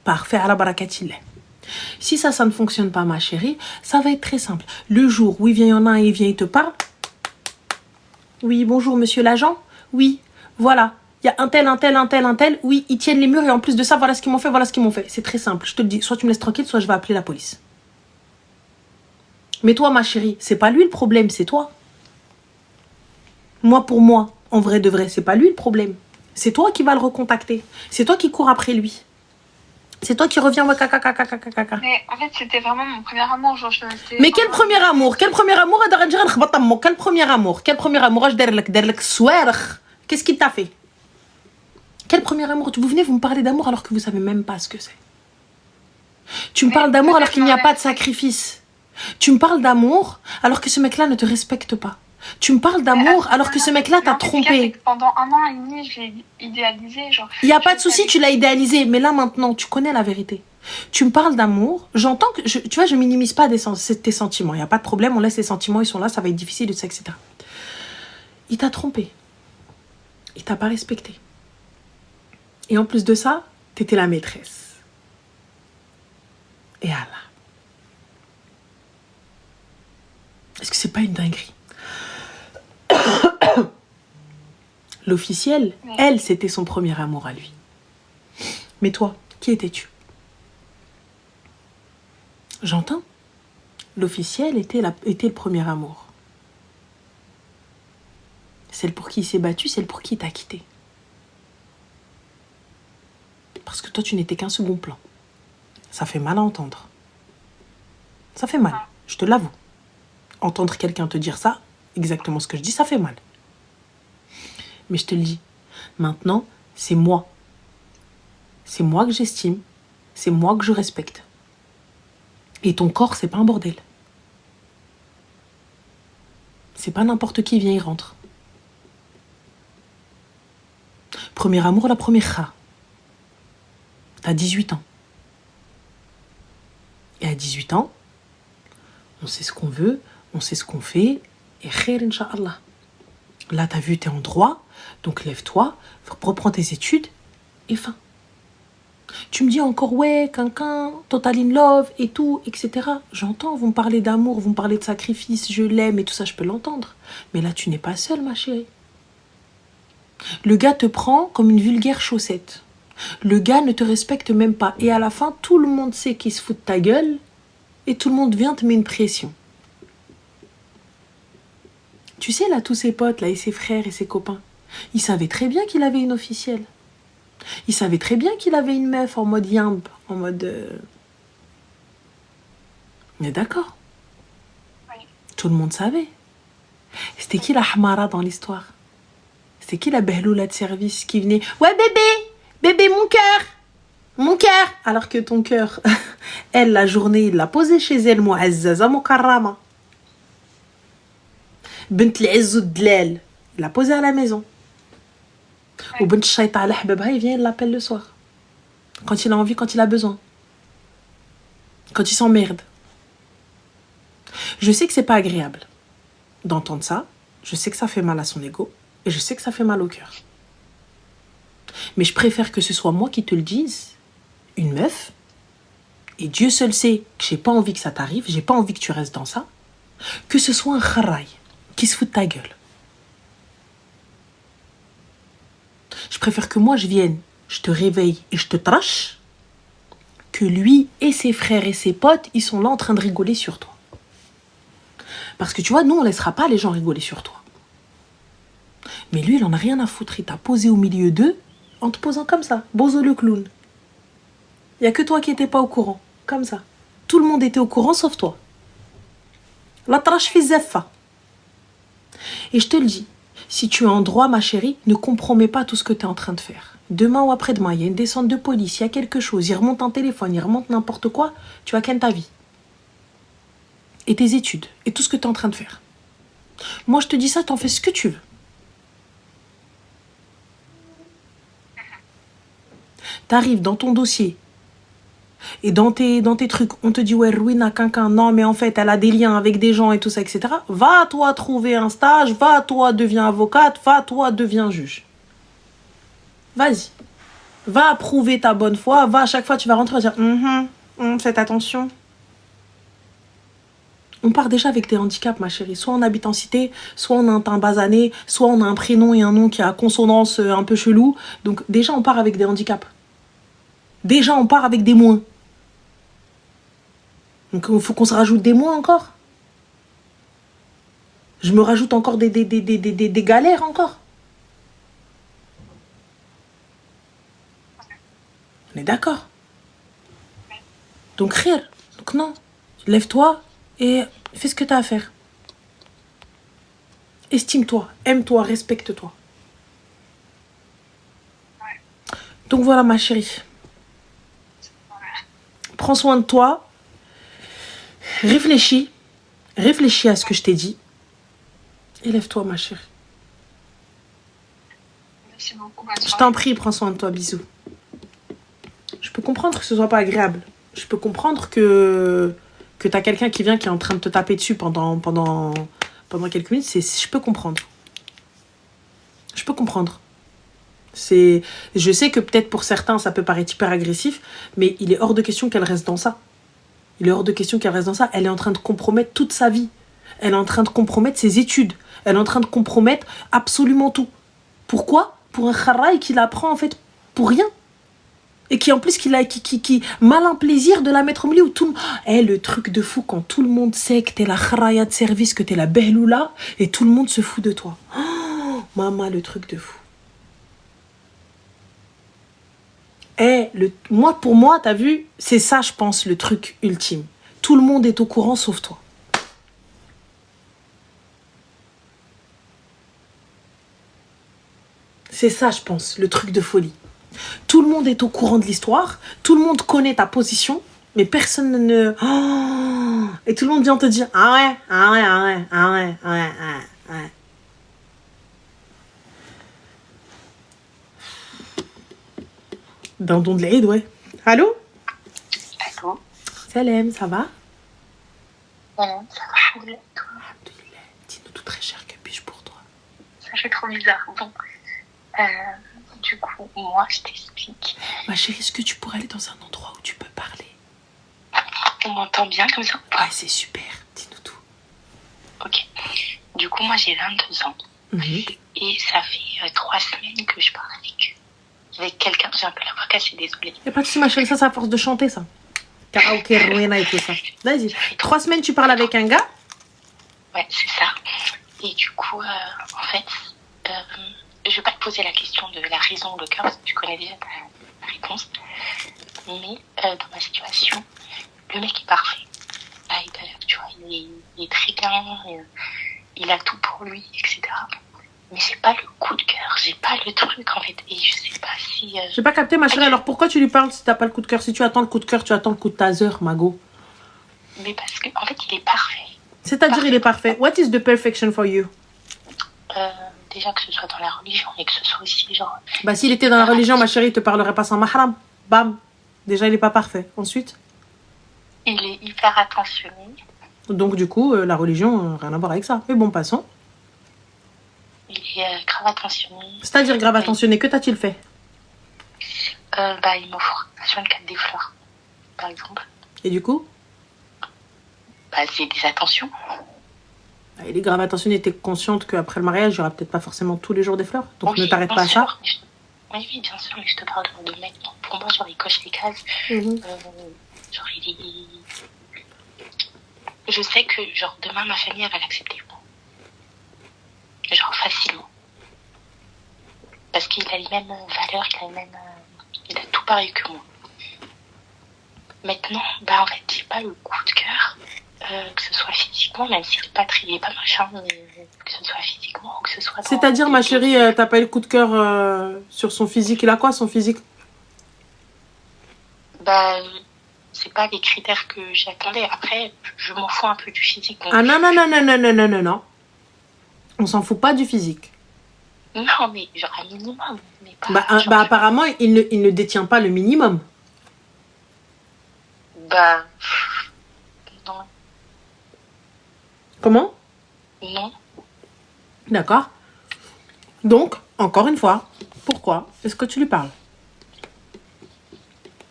Speaker 2: Parfait, à la barakatillah. Si ça ne fonctionne pas, ma chérie, ça va être très simple. Le jour où il y en a un et il te parle. Oui, bonjour, monsieur l'agent. Oui, voilà. Il y a un tel. Oui, ils tiennent les murs et en plus de ça, voilà ce qu'ils m'ont fait, C'est très simple. Je te le dis, soit tu me laisses tranquille, soit je vais appeler la police. Mais toi, ma chérie, c'est pas lui le problème, c'est toi. Moi, pour moi, en vrai de vrai, c'est pas lui le problème. C'est toi qui vas le recontacter. C'est toi qui cours après lui. C'est toi qui reviens.
Speaker 5: Mais en fait, c'était vraiment mon premier amour. Genre,
Speaker 2: mais quel premier amour? Quel premier amour? Qu'est-ce qu'il t'a fait? Quel premier amour? Vous venez, vous me parlez d'amour alors que vous savez même pas ce que c'est. Tu me parles d'amour alors qu'il n'y a pas de sacrifice. Tu me parles d'amour alors que ce mec-là ne te respecte pas. Tu me parles d'amour alors que ce mec-là t'a trompé.
Speaker 5: Pendant 1 an et demi, je l'ai idéalisé.
Speaker 2: Il n'y a pas de souci, tu l'as idéalisé. Mais là, maintenant, tu connais la vérité. Tu me parles d'amour. J'entends que... tu vois, je minimise pas tes sentiments. Il n'y a pas de problème. On laisse les sentiments, ils sont là. Ça va être difficile, etc. Il t'a trompé. Il t'a pas respecté. Et en plus de ça, t'étais la maîtresse. Et Allah. Est-ce que c'est pas une dinguerie? L'officiel, elle, c'était son premier amour à lui. Mais toi, qui étais-tu? J'entends. L'officiel était le premier amour. Celle pour qui il s'est battu, celle pour qui il t'a quitté. Parce que toi, tu n'étais qu'un second plan. Ça fait mal à entendre. Ça fait mal, je te l'avoue. Entendre quelqu'un te dire ça, exactement ce que je dis, ça fait mal. Mais je te le dis, maintenant, c'est moi. C'est moi que j'estime, c'est moi que je respecte. Et ton corps, c'est pas un bordel. C'est pas n'importe qui vient y rentre. Premier amour, la première kha. T'as 18 ans. Et à 18 ans, On sait ce qu'on veut, on sait ce qu'on fait. Et khair, Inch'Allah. Là, t'as vu, t'es en droit. Donc, lève-toi, reprends tes études et fin. Tu me dis encore, ouais, quelqu'un, total in love et tout, etc. J'entends, vous me parlez d'amour, vous me parlez de sacrifice, je l'aime et tout ça, je peux l'entendre. Mais là, tu n'es pas seule, ma chérie. Le gars te prend comme une vulgaire chaussette. Le gars ne te respecte même pas. Et à la fin, tout le monde sait qu'il se fout de ta gueule et tout le monde vient te mettre une pression. Tu sais, là, tous ses potes, là, et ses frères et ses copains, ils savaient très bien qu'il avait une officielle. Ils savaient très bien qu'il avait une meuf en mode yimb, en mode... Mais d'accord.
Speaker 5: Oui.
Speaker 2: Tout le monde savait. C'était qui la hamara dans l'histoire? C'était qui la behloula de service qui venait? Ouais, bébé, mon cœur. Alors que ton cœur, elle, la journée, il l'a posé chez elle, mu'azzaza mukarrama. Bint l'izzu dlal, il l'a posé à la maison. Ou bint shayta ala hbabha, il vient, il l'appelle le soir. Quand il a envie, quand il a besoin. Quand il s'emmerde. Je sais que c'est pas agréable d'entendre ça. Je sais que ça fait mal à son ego. Et je sais que ça fait mal au cœur. Mais je préfère que ce soit moi qui te le dise, une meuf, et Dieu seul sait que j'ai pas envie que ça t'arrive, j'ai pas envie que tu restes dans ça, que ce soit un kharaï qui se fout de ta gueule. Je préfère que moi je vienne, je te réveille et je te trache, que lui et ses frères et ses potes, ils sont là en train de rigoler sur toi. Parce que tu vois, nous on laissera pas les gens rigoler sur toi. Mais lui, il en a rien à foutre. Il t'a posé au milieu d'eux en te posant comme ça. Bozo le clown. Il n'y a que toi qui n'étais pas au courant. Comme ça. Tout le monde était au courant sauf toi. La trache fi zeffa. Et je te le dis, si tu es en droit, ma chérie, ne compromets pas tout ce que tu es en train de faire. Demain ou après-demain, il y a une descente de police, il y a quelque chose, il remonte un téléphone, il remonte n'importe quoi, tu vas ken ta vie. Et tes études, et tout ce que tu es en train de faire. Moi, je te dis ça, t'en fais ce que tu veux. T'arrives dans ton dossier et dans tes trucs, on te dit ouais, Ruina, quelqu'un, non mais en fait elle a des liens avec des gens et tout ça, etc. Va toi trouver un stage, va toi deviens avocate, va toi deviens juge. Vas-y. Va prouver ta bonne foi, va à chaque fois tu vas rentrer et dire faites attention. On part déjà avec des handicaps, ma chérie. Soit on habite en cité, soit on a un teint basané, soit on a un prénom et un nom qui a consonance un peu chelou. Donc déjà on part avec des handicaps. Déjà, on part avec des moins. Donc, il faut qu'on se rajoute des moins encore. Je me rajoute encore des galères encore. On est d'accord. Donc, rire. Donc, non. Lève-toi et fais ce que tu as à faire. Estime-toi, aime-toi, respecte-toi. Donc, voilà, ma chérie. Prends soin de toi, réfléchis à ce que je t'ai dit, et lève-toi, ma chérie.
Speaker 5: Merci beaucoup.
Speaker 2: Je t'en prie, prends soin de toi, bisous. Je peux comprendre que ce soit pas agréable. Je peux comprendre que t'as quelqu'un qui vient, qui est en train de te taper dessus pendant quelques minutes. Je peux comprendre. Je peux comprendre. Je sais que peut-être pour certains, ça peut paraître hyper agressif, mais il est hors de question qu'elle reste dans ça. Elle est en train de compromettre toute sa vie. Elle est en train de compromettre ses études. Elle est en train de compromettre absolument tout. Pourquoi? Pour un kharaï qui la prend en fait pour rien. Et qui en plus, qui malin plaisir de la mettre au milieu où tout le monde... le truc de fou quand tout le monde sait que t'es la kharaïa de service, que t'es la behloula, et tout le monde se fout de toi. Oh, maman, le truc de fou. Pour moi, t'as vu, c'est ça, je pense, le truc ultime. Tout le monde est au courant, sauf toi. C'est ça, je pense, le truc de folie. Tout le monde est au courant de l'histoire, tout le monde connaît ta position, mais personne ne... Oh, et tout le monde vient te dire, ah ouais. Dindon de l'Aïd, ouais. Allô?
Speaker 5: Allô?
Speaker 2: Salam, ça va?
Speaker 4: Voilà, ça va.
Speaker 2: Dis-nous tout très cher, que puis-je pour toi?
Speaker 4: Ça fait trop bizarre. Bon. Du coup, moi, je t'explique.
Speaker 2: Ma chérie, est-ce que tu pourrais aller dans un endroit où tu peux parler?
Speaker 4: On m'entend bien comme ça?
Speaker 2: Ouais, c'est super. Dis-nous tout.
Speaker 4: Ok. Du coup, moi, j'ai 22 ans. Et ça fait 3 semaines que je parle avec quelqu'un. J'ai un peu la voix cassée, désolée.
Speaker 2: Y'a pas de soucis, ma chérie, ça, c'est à force de chanter, ça. Karaoké, Rowena et tout ça. Vas-y. 3 semaines, tu parles avec un gars?
Speaker 4: Ouais, c'est ça. Et du coup, en fait, je vais pas te poser la question de la raison ou le cœur, parce que tu connais déjà ta réponse. Mais dans ma situation, le mec est parfait. Tu vois, il est très bien, il a tout pour lui, etc. Mais j'ai pas le coup de cœur, j'ai pas le truc en fait. Et je sais pas si.
Speaker 2: J'ai pas capté, ma chérie. Alors pourquoi tu lui parles si t'as pas le coup de cœur? Si tu attends le coup de cœur, tu attends le coup de taser, Mago.
Speaker 4: Mais parce qu'en fait, il est parfait.
Speaker 2: C'est-à-dire, il est parfait. What is the perfection for you?
Speaker 4: Déjà que ce soit dans la religion et que ce soit aussi genre.
Speaker 2: Bah, s'il était dans la religion, ma chérie, il te parlerait pas sans mahram. Bam. Déjà, il est pas parfait. Ensuite?
Speaker 4: Il est hyper attentionné.
Speaker 2: Donc, du coup, la religion, rien à voir avec ça. Mais bon, passons.
Speaker 4: Il est grave attentionné.
Speaker 2: C'est-à-dire grave attentionné, que t'as-t-il fait?
Speaker 4: Il m'offre sur une carte des fleurs, par exemple.
Speaker 2: Et du coup?
Speaker 4: C'est des attentions.
Speaker 2: Il est grave attentionné, t'es consciente qu'après le mariage, il y aura peut-être pas forcément tous les jours des fleurs. Donc
Speaker 4: Oui,
Speaker 2: ne t'arrête pas à ça.
Speaker 4: Oui, bien sûr, mais je te parle de mec. Pour moi, genre, il coche les cases. Genre, je sais que, genre, demain, ma famille, elle va l'accepter. Genre, facilement. Parce qu'il a les mêmes valeurs, il a tout pareil que moi. Maintenant, en fait, j'ai pas le coup de cœur, que ce soit physiquement, même s'il est pas très, il est pas machin, mais que ce soit physiquement ou que ce soit...
Speaker 2: C'est-à-dire, ma chérie, t'as pas eu le coup de cœur sur son physique? Il a quoi, son physique?
Speaker 4: C'est pas les critères que j'attendais. Après, je m'en fous un peu du physique. Donc...
Speaker 2: Ah non. On s'en fout pas du physique.
Speaker 4: Non, mais genre un minimum. Mais pas,
Speaker 2: apparemment, il ne détient pas le minimum.
Speaker 4: Non.
Speaker 2: Comment?
Speaker 4: Non.
Speaker 2: D'accord. Donc, encore une fois, pourquoi est-ce que tu lui parles?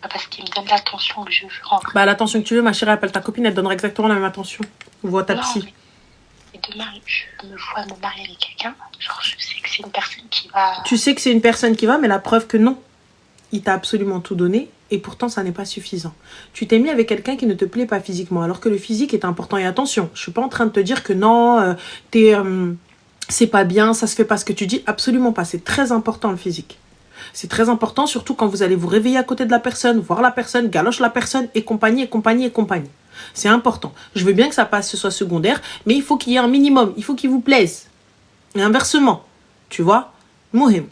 Speaker 4: Parce qu'il me donne l'attention que je veux.
Speaker 2: L'attention que tu veux, ma chérie, appelle ta copine, elle te donnera exactement la même attention. Vois ta psy.
Speaker 4: Mais demain, je me vois me marier avec quelqu'un. Genre, je sais que c'est une personne qui va...
Speaker 2: Tu sais que c'est une personne qui va, mais la preuve que non. Il t'a absolument tout donné, et pourtant, ça n'est pas suffisant. Tu t'es mis avec quelqu'un qui ne te plaît pas physiquement, alors que le physique est important. Et attention, je suis pas en train de te dire que non, c'est pas bien, ça se fait pas ce que tu dis. Absolument pas. C'est très important, le physique. C'est très important, surtout quand vous allez vous réveiller à côté de la personne, voir la personne, galoche la personne, et compagnie. C'est important. Je veux bien que ce soit secondaire, mais il faut qu'il y ait un minimum. Il faut qu'il vous plaise. Et inversement, tu vois, mohim.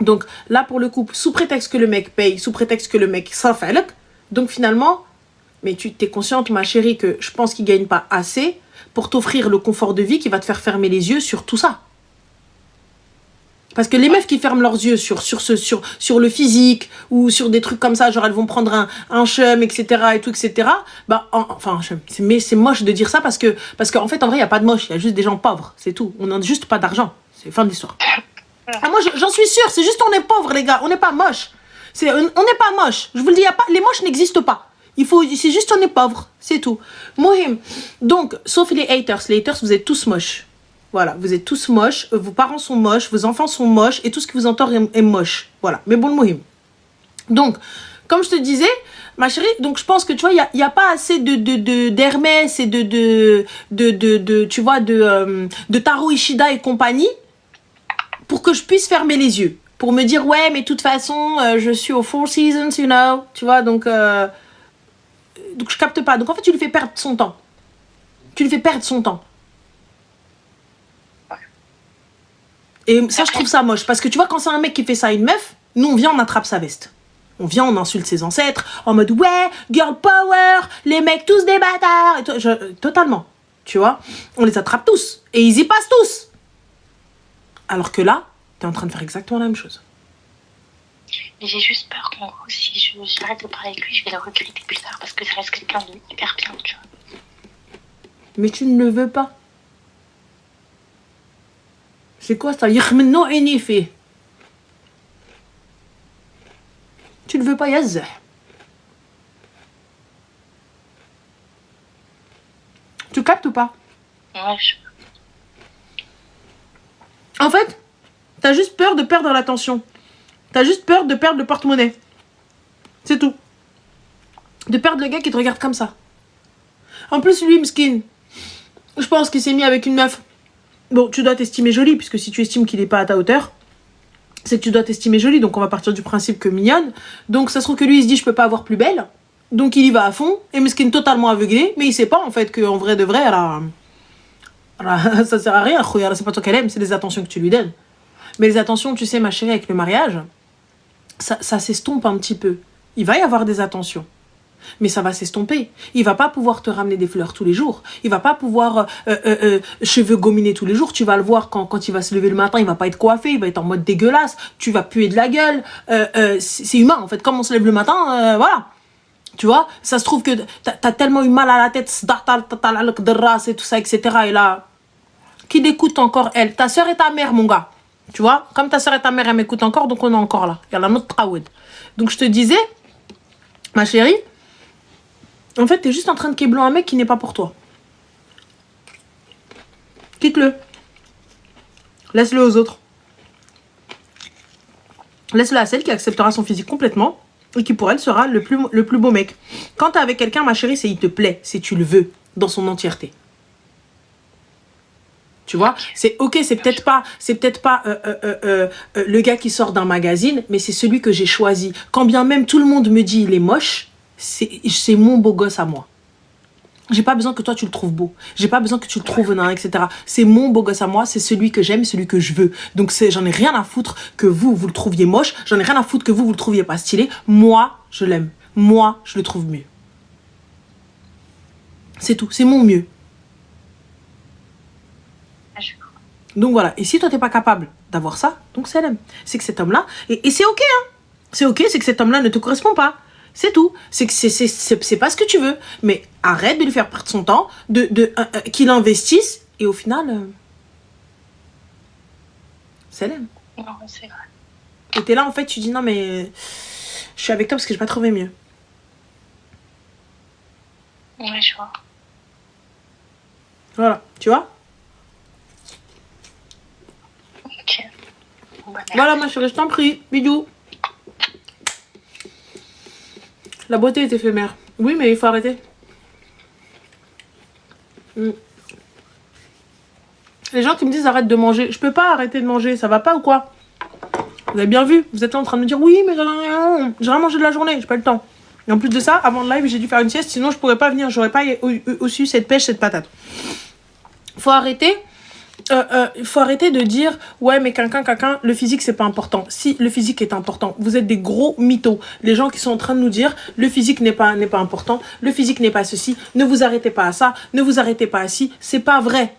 Speaker 2: Donc là, pour le couple, sous prétexte que le mec paye, sous prétexte que le mec s'affaire, donc finalement, mais tu t'es consciente, ma chérie, que je pense qu'il ne gagne pas assez pour t'offrir le confort de vie qui va te faire fermer les yeux sur tout ça. Parce que les meufs qui ferment leurs yeux sur le physique ou sur des trucs comme ça, genre elles vont prendre un chum, etc. C'est moche de dire ça parce qu'en fait, en vrai, il n'y a pas de moche, il y a juste des gens pauvres, c'est tout. On n'a juste pas d'argent, c'est fin de l'histoire. Moi, j'en suis sûre, c'est juste on est pauvres, les gars, on n'est pas moche. On n'est pas moche, je vous le dis, les moches n'existent pas. C'est juste on est pauvres, c'est tout. Mohim. Donc, sauf les haters, vous êtes tous moches. Voilà, vous êtes tous moches, vos parents sont moches, vos enfants sont moches, et tout ce qui vous entoure est moche. Voilà, mais bon, le mohim. Donc, comme je te disais, ma chérie, donc je pense que tu vois, il y a pas assez d'Hermès et tu vois, de Taro Ishida et compagnie pour que je puisse fermer les yeux. Pour me dire, ouais, mais de toute façon, je suis au Four Seasons, you know, tu vois, donc je capte pas. Donc en fait, tu lui fais perdre son temps. Et ça, je trouve ça moche. Parce que tu vois, quand c'est un mec qui fait ça à une meuf, nous, on vient, on attrape sa veste. On vient, on insulte ses ancêtres, en mode, ouais, girl power, les mecs tous des bâtards. Totalement, tu vois. On les attrape tous. Et ils y passent tous. Alors que là, t'es en train de faire exactement la même chose.
Speaker 4: Mais j'ai juste peur qu'en gros, si j'arrête de parler avec lui, je vais le regretter plus tard. Parce que ça reste quelqu'un de hyper bien, tu vois.
Speaker 2: Mais tu ne le veux pas. C'est quoi ça? يخمنو عيني فيه. Tu ne veux pas, yazah. Tu captes ou pas?
Speaker 4: Ouais,
Speaker 2: En fait, t'as juste peur de perdre l'attention. T'as juste peur de perdre le porte-monnaie. C'est tout. De perdre le gars qui te regarde comme ça. En plus, lui, Mskin, je pense qu'il s'est mis avec une meuf. Bon, tu dois t'estimer jolie, puisque si tu estimes qu'il n'est pas à ta hauteur, c'est que tu dois t'estimer jolie. Donc, on va partir du principe que mignonne. Donc, ça se trouve que lui, il se dit, je peux pas avoir plus belle. Donc, il y va à fond. Et Mskin totalement aveuglé. Mais il sait pas, en fait, qu'en vrai de vrai, ça sert à rien. C'est pas toi qu'elle aime, c'est les attentions que tu lui donnes. Mais les attentions, tu sais, ma chérie, avec le mariage, ça s'estompe un petit peu. Il va y avoir des attentions. Mais ça va s'estomper. Il va pas pouvoir te ramener des fleurs tous les jours. Il va pas pouvoir cheveux gominés tous les jours. Tu vas le voir quand il va se lever le matin, il va pas être coiffé, il va être en mode dégueulasse. Tu vas puer de la gueule. C'est humain en fait. Comme on se lève le matin, voilà. Tu vois, ça se trouve que t'as tellement eu mal à la tête, et tout ça, etc. Et là, qui l'écoute encore elle? Ta soeur et ta mère, mon gars. Tu vois, comme ta soeur et ta mère, elles m'écoutent encore, donc on est encore là. Il y a la nôtre Traoud. Donc je te disais, ma chérie, en fait, t'es juste en train de kéblo un mec qui n'est pas pour toi. Quitte-le. Laisse-le aux autres. Laisse-le à celle qui acceptera son physique complètement et qui pour elle sera le plus beau mec. Quand t'es avec quelqu'un, ma chérie, c'est il te plaît, c'est tu le veux, dans son entièreté. Tu vois, c'est ok, c'est peut-être pas le gars qui sort d'un magazine, mais c'est celui que j'ai choisi. Quand bien même tout le monde me dit il est moche, c'est mon beau gosse à moi. J'ai pas besoin que toi tu le trouves beau. J'ai pas besoin que tu le trouves nain, etc. C'est mon beau gosse à moi, c'est celui que j'aime, celui que je veux. Donc j'en ai rien à foutre que vous le trouviez moche, j'en ai rien à foutre que vous le trouviez pas stylé. Moi, je l'aime. Moi, je le trouve mieux. C'est tout, c'est mon mieux. Donc voilà, et si toi t'es pas capable d'avoir ça, donc c'est l'aime. C'est que cet homme-là, et c'est ok, hein. C'est ok, c'est que cet homme-là ne te correspond pas. C'est tout. C'est que c'est pas ce que tu veux. Mais arrête de lui faire perdre son temps, qu'il investisse, et au final, c'est l'aime.
Speaker 4: Non, c'est vrai.
Speaker 2: Et t'es là, en fait, tu dis non, mais je suis avec toi parce que j'ai pas trouvé mieux.
Speaker 4: Ouais, je vois.
Speaker 2: Voilà, tu vois?
Speaker 4: Ok. Bon, bah,
Speaker 2: Voilà, ma chérie, je t'en prie. Bisous. La beauté est éphémère. Oui, mais il faut arrêter. Les gens qui me disent arrête de manger. Je peux pas arrêter de manger, ça va pas ou quoi? Vous avez bien vu, vous êtes là en train de me dire oui, mais j'ai rien mangé de la journée, j'ai pas le temps. Et en plus de ça, avant le live, j'ai dû faire une sieste, sinon je pourrais pas venir, j'aurais pas aussi cette pêche, cette patate. Faut arrêter. Il faut arrêter de dire ouais mais quelqu'un le physique c'est pas important. Si le physique est important, vous êtes des gros mythos. Les gens qui sont en train de nous dire le physique n'est pas important, le physique n'est pas ceci, ne vous arrêtez pas à ça, ne vous arrêtez pas à ci, c'est pas vrai.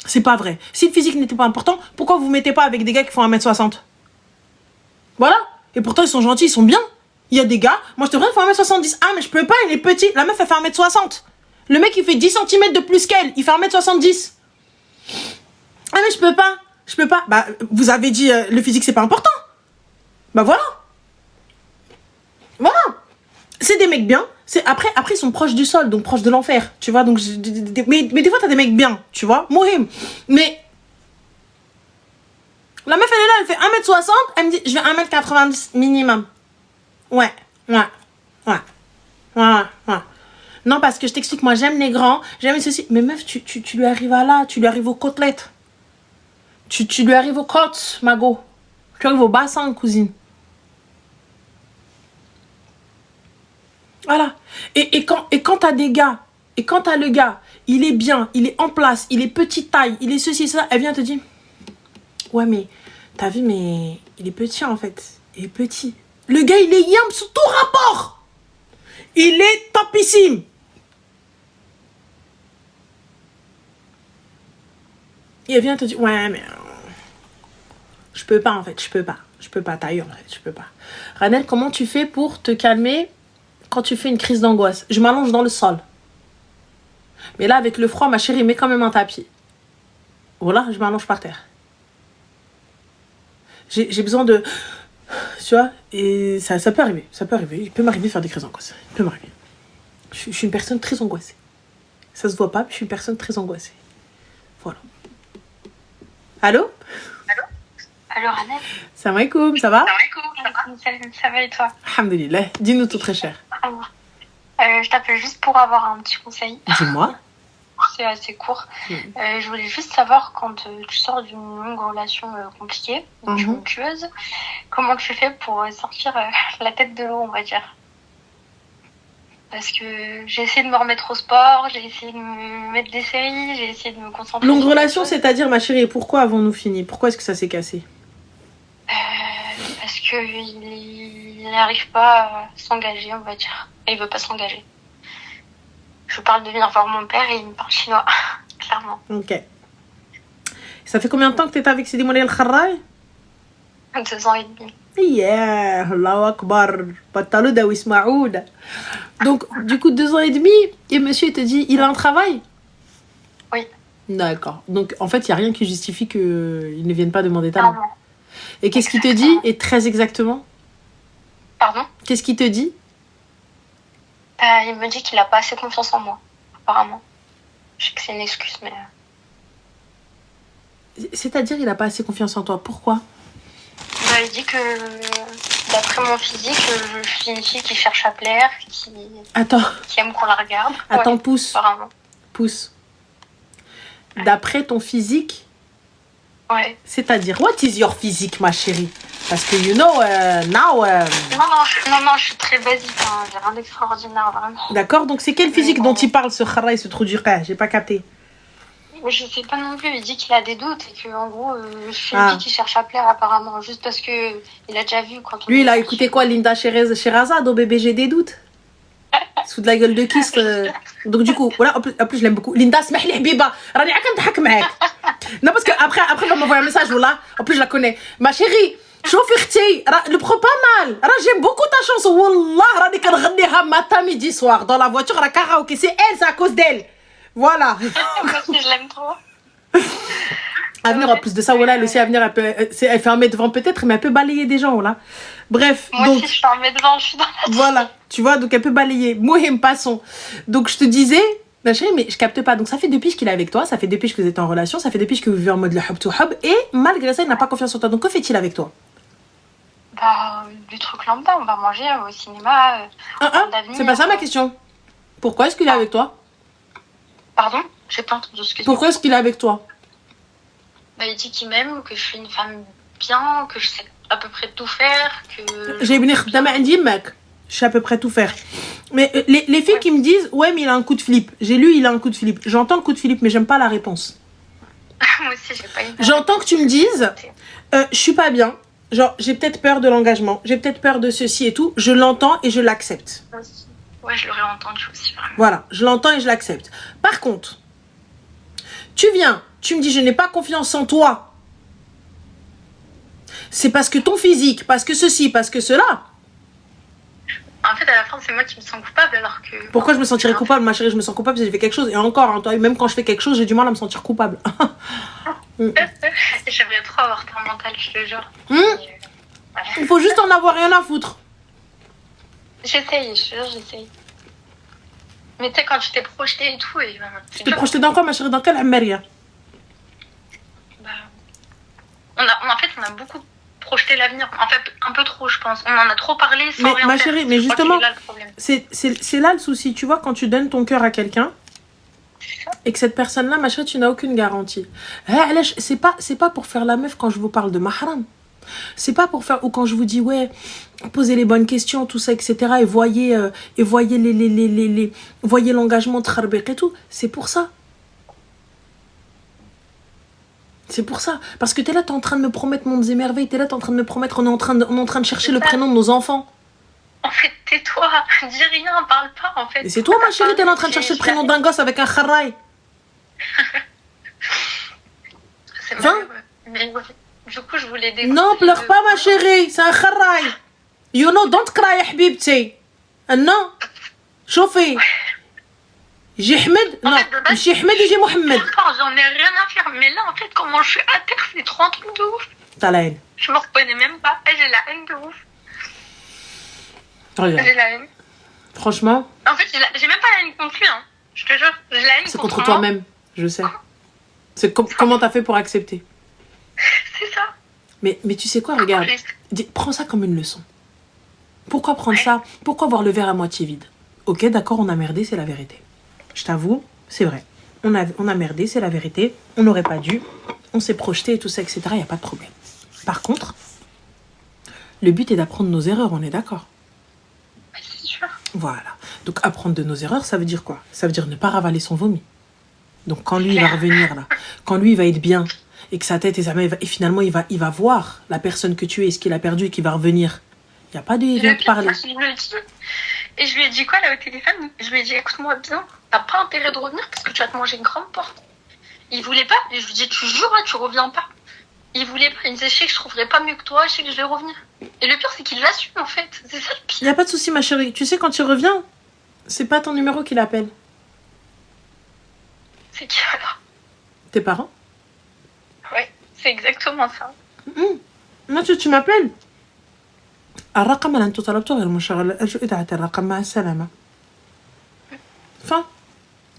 Speaker 2: C'est pas vrai. Si le physique n'était pas important, pourquoi vous mettez pas avec des gars qui font 1m60? Voilà. Et pourtant ils sont gentils, ils sont bien. Il y a des gars, moi je te vois, il faut 1m70. Ah mais je peux pas, il est petit. La meuf elle fait 1m60. Le mec il fait 10 cm de plus qu'elle, il fait 1m70. Ah mais je peux pas. Bah vous avez dit le physique c'est pas important. Bah voilà. C'est des mecs bien. Après ils sont proches du sol, donc proches de l'enfer, tu vois. Donc mais des fois t'as des mecs bien, tu vois. Mohim. Mais la meuf elle est là, elle fait 1m60, elle me dit je vais 1m90 minimum. Ouais. Non, parce que je t'explique, moi j'aime les grands, j'aime ceci. Mais meuf, tu lui arrives à là, tu lui arrives aux côtelettes. Tu lui arrives aux côtes, Mago. Tu arrives au bassin, cousine. Voilà. Et quand t'as des gars, et quand t'as le gars, il est bien, il est en place, il est petite taille, il est ceci, ça, elle vient te dire ouais, mais t'as vu, mais il est petit en fait. Il est petit. Le gars, il est yam sous tout rapport. Il est topissime. Et elle vient te dire ouais mais je peux pas en fait, je peux pas tailler en fait, je peux pas. Ranel, comment tu fais pour te calmer quand tu fais une crise d'angoisse? Je m'allonge dans le sol. Mais là, avec le froid, ma chérie, mets quand même un tapis. Voilà, je m'allonge par terre. J'ai besoin de... Tu vois, et ça peut arriver, Il peut m'arriver de faire des crises d'angoisse. Il peut m'arriver. Je suis une personne très angoissée. Ça se voit pas, mais je suis une personne très angoissée. Voilà. Allô,
Speaker 5: Annette.
Speaker 2: Salam alaikum, ça va?
Speaker 5: Ça va et toi?
Speaker 2: Alhamdulillah. Dis-nous tout très cher.
Speaker 5: Je t'appelle juste pour avoir un petit conseil.
Speaker 2: Dis-moi.
Speaker 5: C'est assez court. Je voulais juste savoir quand tu sors d'une longue relation compliquée, tumultueuse, comment tu fais pour sortir la tête de l'eau, on va dire. Parce que j'ai essayé de me remettre au sport, j'ai essayé de me mettre des séries, j'ai essayé de me concentrer.
Speaker 2: Longue relation, c'est-à-dire, ma chérie, pourquoi avons-nous fini? Pourquoi est-ce que ça s'est cassé?
Speaker 5: Parce qu'il n'arrive pas à s'engager, on va dire. Et il veut pas s'engager. Je parle de venir voir mon père et il me parle chinois, clairement.
Speaker 2: Ok. Ça fait combien de temps que tu es avec Sidi Moulay El-Kharraï?
Speaker 5: 2 ans et demi.
Speaker 2: Yeah, Allahu Akbar. Batalouda ou Ismaouda. Donc, du coup, 2 ans et demi, et monsieur il te dit, il a un travail?
Speaker 5: Oui.
Speaker 2: D'accord. Donc, en fait, il n'y a rien qui justifie qu'il ne vienne pas demander ta main. Et qu'est-ce qu'il te dit? Et très exactement?
Speaker 5: Pardon?
Speaker 2: Qu'est-ce qu'il te dit?
Speaker 5: Il me dit qu'il n'a pas assez confiance en moi, apparemment. Je sais que c'est une excuse, mais...
Speaker 2: C'est-à-dire, il n'a pas assez confiance en toi. Pourquoi?
Speaker 5: Il dit que, d'après mon physique, je suis une fille qui cherche à plaire, qui aime qu'on la regarde.
Speaker 2: Attends,
Speaker 5: ouais,
Speaker 2: pousse.
Speaker 5: Apparemment.
Speaker 2: Pousse. D'après ton physique?
Speaker 5: Ouais.
Speaker 2: C'est-à-dire, what is your physique, ma chérie? Parce que, you know, now...
Speaker 5: Non, je suis très basique, hein. J'ai rien d'extraordinaire, vraiment.
Speaker 2: D'accord, donc c'est quel physique dont il parle, ce khara et ce trou du qa? J'ai pas capté.
Speaker 5: Je sais pas non plus, il dit qu'il a des doutes et que en gros, je suis une fille qui cherche à plaire apparemment, juste parce que il a déjà vu quand on...
Speaker 2: Lui, il a écouté quoi, Linda Sherazade au bébé, j'ai des doutes. Sous de la gueule de kiss. Donc du coup, voilà, en plus je l'aime beaucoup. Linda, smahli habiba, rani akam dhak maak. Non, parce que après elle va m'envoyer un message, voilà. En plus je la connais. Ma chérie, chauffe le prends pas mal. J'aime beaucoup ta chanson. Wallah, rani kanghniha matin, midi, soir. Dans la voiture, à la karaoké. C'est elle, c'est à cause d'elle. Voilà.
Speaker 5: Parce que je l'aime trop.
Speaker 2: Avenir, en plus de ça, voilà, elle aussi, Avenir, elle fait 1m20 peut-être, mais elle peut balayer des gens, voilà. Bref.
Speaker 5: Moi
Speaker 2: donc,
Speaker 5: aussi, je fais 1m20, je suis dans la...
Speaker 2: Voilà, tu vois, donc elle peut balayer. Mohim, passons. Donc je te disais, ma chérie, mais je capte pas. Donc ça fait 2 piges qu'il est avec toi, ça fait 2 piges que vous êtes en relation, ça fait 2 piges que vous vivez en mode le hub to hub, et malgré ça, il n'a pas confiance en toi. Donc que fait-il avec toi?
Speaker 5: Du truc lambda, on va manger au cinéma.
Speaker 2: C'est pas ça ma question. Pourquoi est-ce qu'il est avec toi?
Speaker 5: Pardon? J'ai pas entendu ce que tu dis.
Speaker 2: Pourquoi est-ce qu'il est avec toi?
Speaker 5: Il dit qu'il m'aime, que je suis une femme bien, que je sais à peu près tout faire, que...
Speaker 2: Je sais à peu près tout faire. Mais les filles qui me disent, ouais, mais il a un coup de flip. J'ai lu, il a un coup de flip. J'entends le coup de flip, mais j'aime pas la réponse.
Speaker 5: Moi aussi, j'ai pas une...
Speaker 2: J'entends que tu me dises, je suis pas bien. Genre, j'ai peut-être peur de l'engagement. J'ai peut-être peur de ceci et tout. Je l'entends et je l'accepte.
Speaker 5: Ouais, je l'aurais entendu aussi. Vraiment.
Speaker 2: Voilà, je l'entends et je l'accepte. Par contre, tu viens, tu me dis, je n'ai pas confiance en toi. C'est parce que ton physique, parce que ceci, parce que cela.
Speaker 5: En fait, à la fin, c'est moi qui me sens coupable alors que...
Speaker 2: Pourquoi je me sentirais coupable, ma chérie? Je me sens coupable si j'ai fait quelque chose. Et encore, hein, toi, même quand je fais quelque chose, j'ai du mal à me sentir coupable.
Speaker 5: J'aimerais trop avoir ton mental, je te jure.
Speaker 2: Il faut juste en avoir rien à foutre.
Speaker 5: J'essaye, je te jure, j'essaye. Mais tu sais, quand tu t'es projetée et tout...
Speaker 2: Tu t'es projetée dans quoi, ma chérie? Dans quelle amaria?
Speaker 5: En fait, on a beaucoup projeté l'avenir. En fait, un peu trop, je pense. On en a trop parlé sans rien faire.
Speaker 2: Ma chérie, mais justement, c'est là le souci. Tu vois, quand tu donnes ton cœur à quelqu'un, et que cette personne-là, ma chérie, tu n'as aucune garantie. C'est pas pour faire la meuf quand je vous parle de mahram. C'est pas pour faire... Ou quand je vous dis, ouais, posez les bonnes questions, tout ça, etc. Et voyez voyez l'engagement de Kharbek et tout. C'est pour ça. C'est pour ça. Parce que t'es là, t'es en train de me promettre mondes et merveilles. T'es là, t'es en train de me promettre, on est en train de chercher le prénom de nos enfants.
Speaker 5: En fait, tais-toi. Dis rien, parle pas, en fait.
Speaker 2: Et c'est toi, ma chérie, t'es là en train de chercher le prénom d'un gosse avec un kharraï.
Speaker 5: C'est malheureux. Mais du coup, je voulais découvrir...
Speaker 2: Non, pleure pas, ma chérie. C'est un kharraï. You know, don't cry, habibti. Non. Chauffez. J'ai Ahmed. Non, j'ai Ahmed et j'ai Mohamed.
Speaker 4: J'en ai rien à faire. Mais là, en fait, comment je suis à terre, c'est trop un truc de ouf.
Speaker 2: T'as la haine.
Speaker 4: Je me reconnais même pas. J'ai la haine de ouf.
Speaker 2: Regarde.
Speaker 4: J'ai la haine.
Speaker 2: Franchement.
Speaker 4: En fait, j'ai même pas la haine contre lui. Hein. Je te jure. J'ai la haine
Speaker 2: c'est contre toi-même. Je sais. C'est comment t'as fait pour accepter.
Speaker 4: C'est ça.
Speaker 2: Mais tu sais quoi, regarde. Prends ça comme une leçon. Pourquoi prendre ça? Pourquoi voir le verre à moitié vide? Ok, d'accord, on a merdé, c'est la vérité. Je t'avoue, c'est vrai. On a merdé, c'est la vérité. On n'aurait pas dû. On s'est projeté et tout ça, etc. Il n'y a pas de problème. Par contre, le but est d'apprendre nos erreurs, on est d'accord?
Speaker 4: C'est sûr.
Speaker 2: Voilà. Donc, apprendre de nos erreurs, ça veut dire quoi? Ça veut dire ne pas ravaler son vomi. Donc, quand lui, il va revenir là, quand lui, il va être bien, et que sa tête, et finalement, il va voir la personne que tu es, ce qu'il a perdu, et qu'il va revenir. Il n'y a pas de... Il vient te parler.
Speaker 4: Et je lui ai dit quoi là au téléphone? Je lui ai dit écoute-moi bien, t'as pas intérêt de revenir parce que tu vas te manger une grande porte. Il voulait pas, et je lui ai dit tu jures, tu reviens pas. Il voulait pas, il me disait je sais que je trouverai pas mieux que toi, je sais que je vais revenir. Et le pire c'est qu'il l'assume en fait, c'est ça le pire.
Speaker 2: Il n'y a pas de souci ma chérie, tu sais quand tu reviens, c'est pas ton numéro qu'il appelle.
Speaker 4: C'est qui alors?
Speaker 2: Tes parents?
Speaker 4: Ouais, c'est exactement ça.
Speaker 2: Moi tu m'appelles. الرقم اللي انتو طلبتوه غير مشغل ارجو إذاعة الرقم مع السلامة. Fin.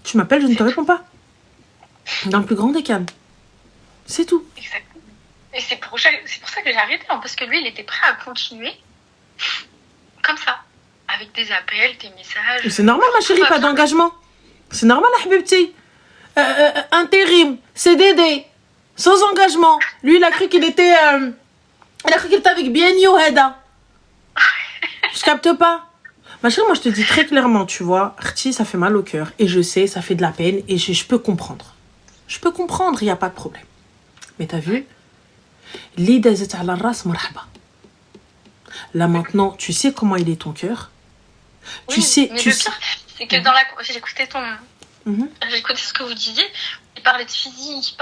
Speaker 2: Tu m'appelles, je ne te réponds pas. Dans le plus grand des calmes. C'est tout.
Speaker 4: Exactement. Et c'est pour ça que j'ai arrêté, hein, parce que lui, il était prêt à continuer comme ça, avec des appels, des messages.
Speaker 2: C'est normal, ma chérie, pas d'engagement. C'est normal, Habibti. Intérim, CDD, sans engagement. Lui, il a cru qu'il était avec Bienio Heda. Je capte pas. Ma chérie, moi je te dis très clairement, tu vois, Arti, ça fait mal au cœur. Et je sais, ça fait de la peine. Et je peux comprendre. Je peux comprendre, il n'y a pas de problème. Mais t'as vu? Là maintenant, tu sais comment il est ton cœur.
Speaker 4: Oui,
Speaker 2: tu sais.
Speaker 4: Mais le pire, c'est que j'écoutais j'écoutais ce que vous disiez. Il parlait de physique,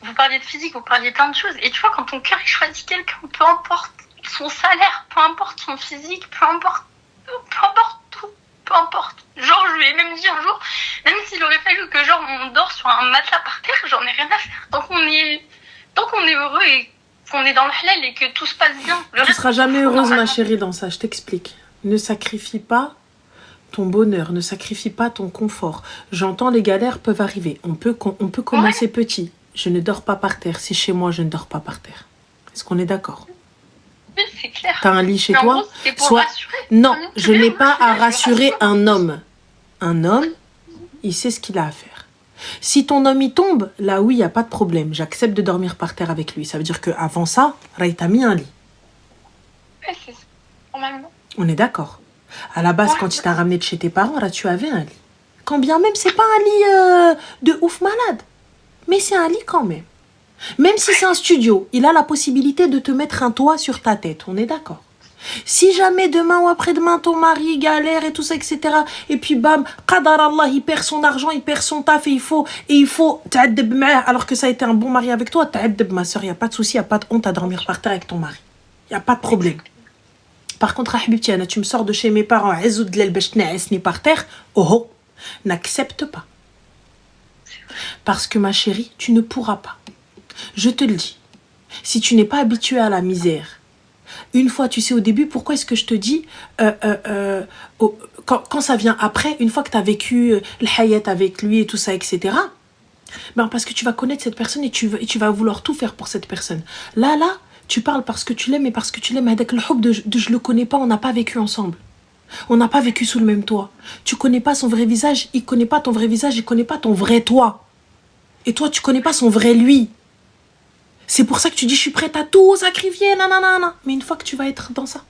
Speaker 4: vous parliez de physique, vous parliez plein de choses. Et tu vois, quand ton cœur il choisit quelqu'un, peu importe son salaire, peu importe son physique, peu importe tout, peu importe. Genre, je lui ai même dit un jour, même s'il aurait fallu que genre on dort sur un matelas par terre, j'en ai rien à faire. Tant qu'on est heureux et qu'on est dans le halal et que tout se passe bien.
Speaker 2: Tu ne seras jamais heureuse, ma chérie, dans ça, je t'explique. Ne sacrifie pas ton bonheur, ne sacrifie pas ton confort. J'entends, les galères peuvent arriver. On peut commencer petit. Je ne dors pas par terre. Si chez moi, je ne dors pas par terre. Est-ce qu'on est d'accord?
Speaker 4: Oui, c'est clair.
Speaker 2: T'as un lit chez toi?
Speaker 4: En gros, c'est pour rassurer.
Speaker 2: Non, je n'ai pas à rassurer un homme. Un homme, il sait ce qu'il a à faire. Si ton homme y tombe, là oui, il n'y a pas de problème. J'accepte de dormir par terre avec lui. Ça veut dire qu'avant ça, Ray t'a mis un lit.
Speaker 4: Ouais, c'est ça. Normalement.
Speaker 2: On est d'accord. À la base, quand il t'a ramené de chez tes parents, là, tu avais un lit. Quand bien même, c'est pas un lit de ouf malade. Mais c'est un lit quand même. Même si c'est un studio, il a la possibilité de te mettre un toit sur ta tête. On est d'accord. Si jamais demain ou après-demain, ton mari galère et tout ça, etc. Et puis bam, qadar Allah, il perd son argent, il perd son taf et il faut ta'addab ma'ah, alors que ça a été un bon mari avec toi, ta'addab ma soeur, il n'y a pas de souci, il n'y a pas de honte à dormir par terre avec ton mari. Il n'y a pas de problème. Par contre, Habibti, tu me sors de chez mes parents, par terre, oh, n'accepte pas. Parce que ma chérie, tu ne pourras pas. Je te le dis. Si tu n'es pas habituée à la misère, une fois, tu sais, au début, pourquoi est-ce que je te dis, quand ça vient après, une fois que tu as vécu le hayat avec lui et tout ça, etc., ben parce que tu vas connaître cette personne et tu vas vouloir tout faire pour cette personne. Là, tu parles parce que tu l'aimes et parce que tu l'aimes avec le hub de je le connais pas, on n'a pas vécu ensemble. On n'a pas vécu sous le même toit. Tu connais pas son vrai visage, il connaît pas ton vrai visage, il connaît pas ton vrai toi. Et toi, tu connais pas son vrai lui. C'est pour ça que tu dis, je suis prête à tout sacrifier, nanana. Mais une fois que tu vas être dans ça,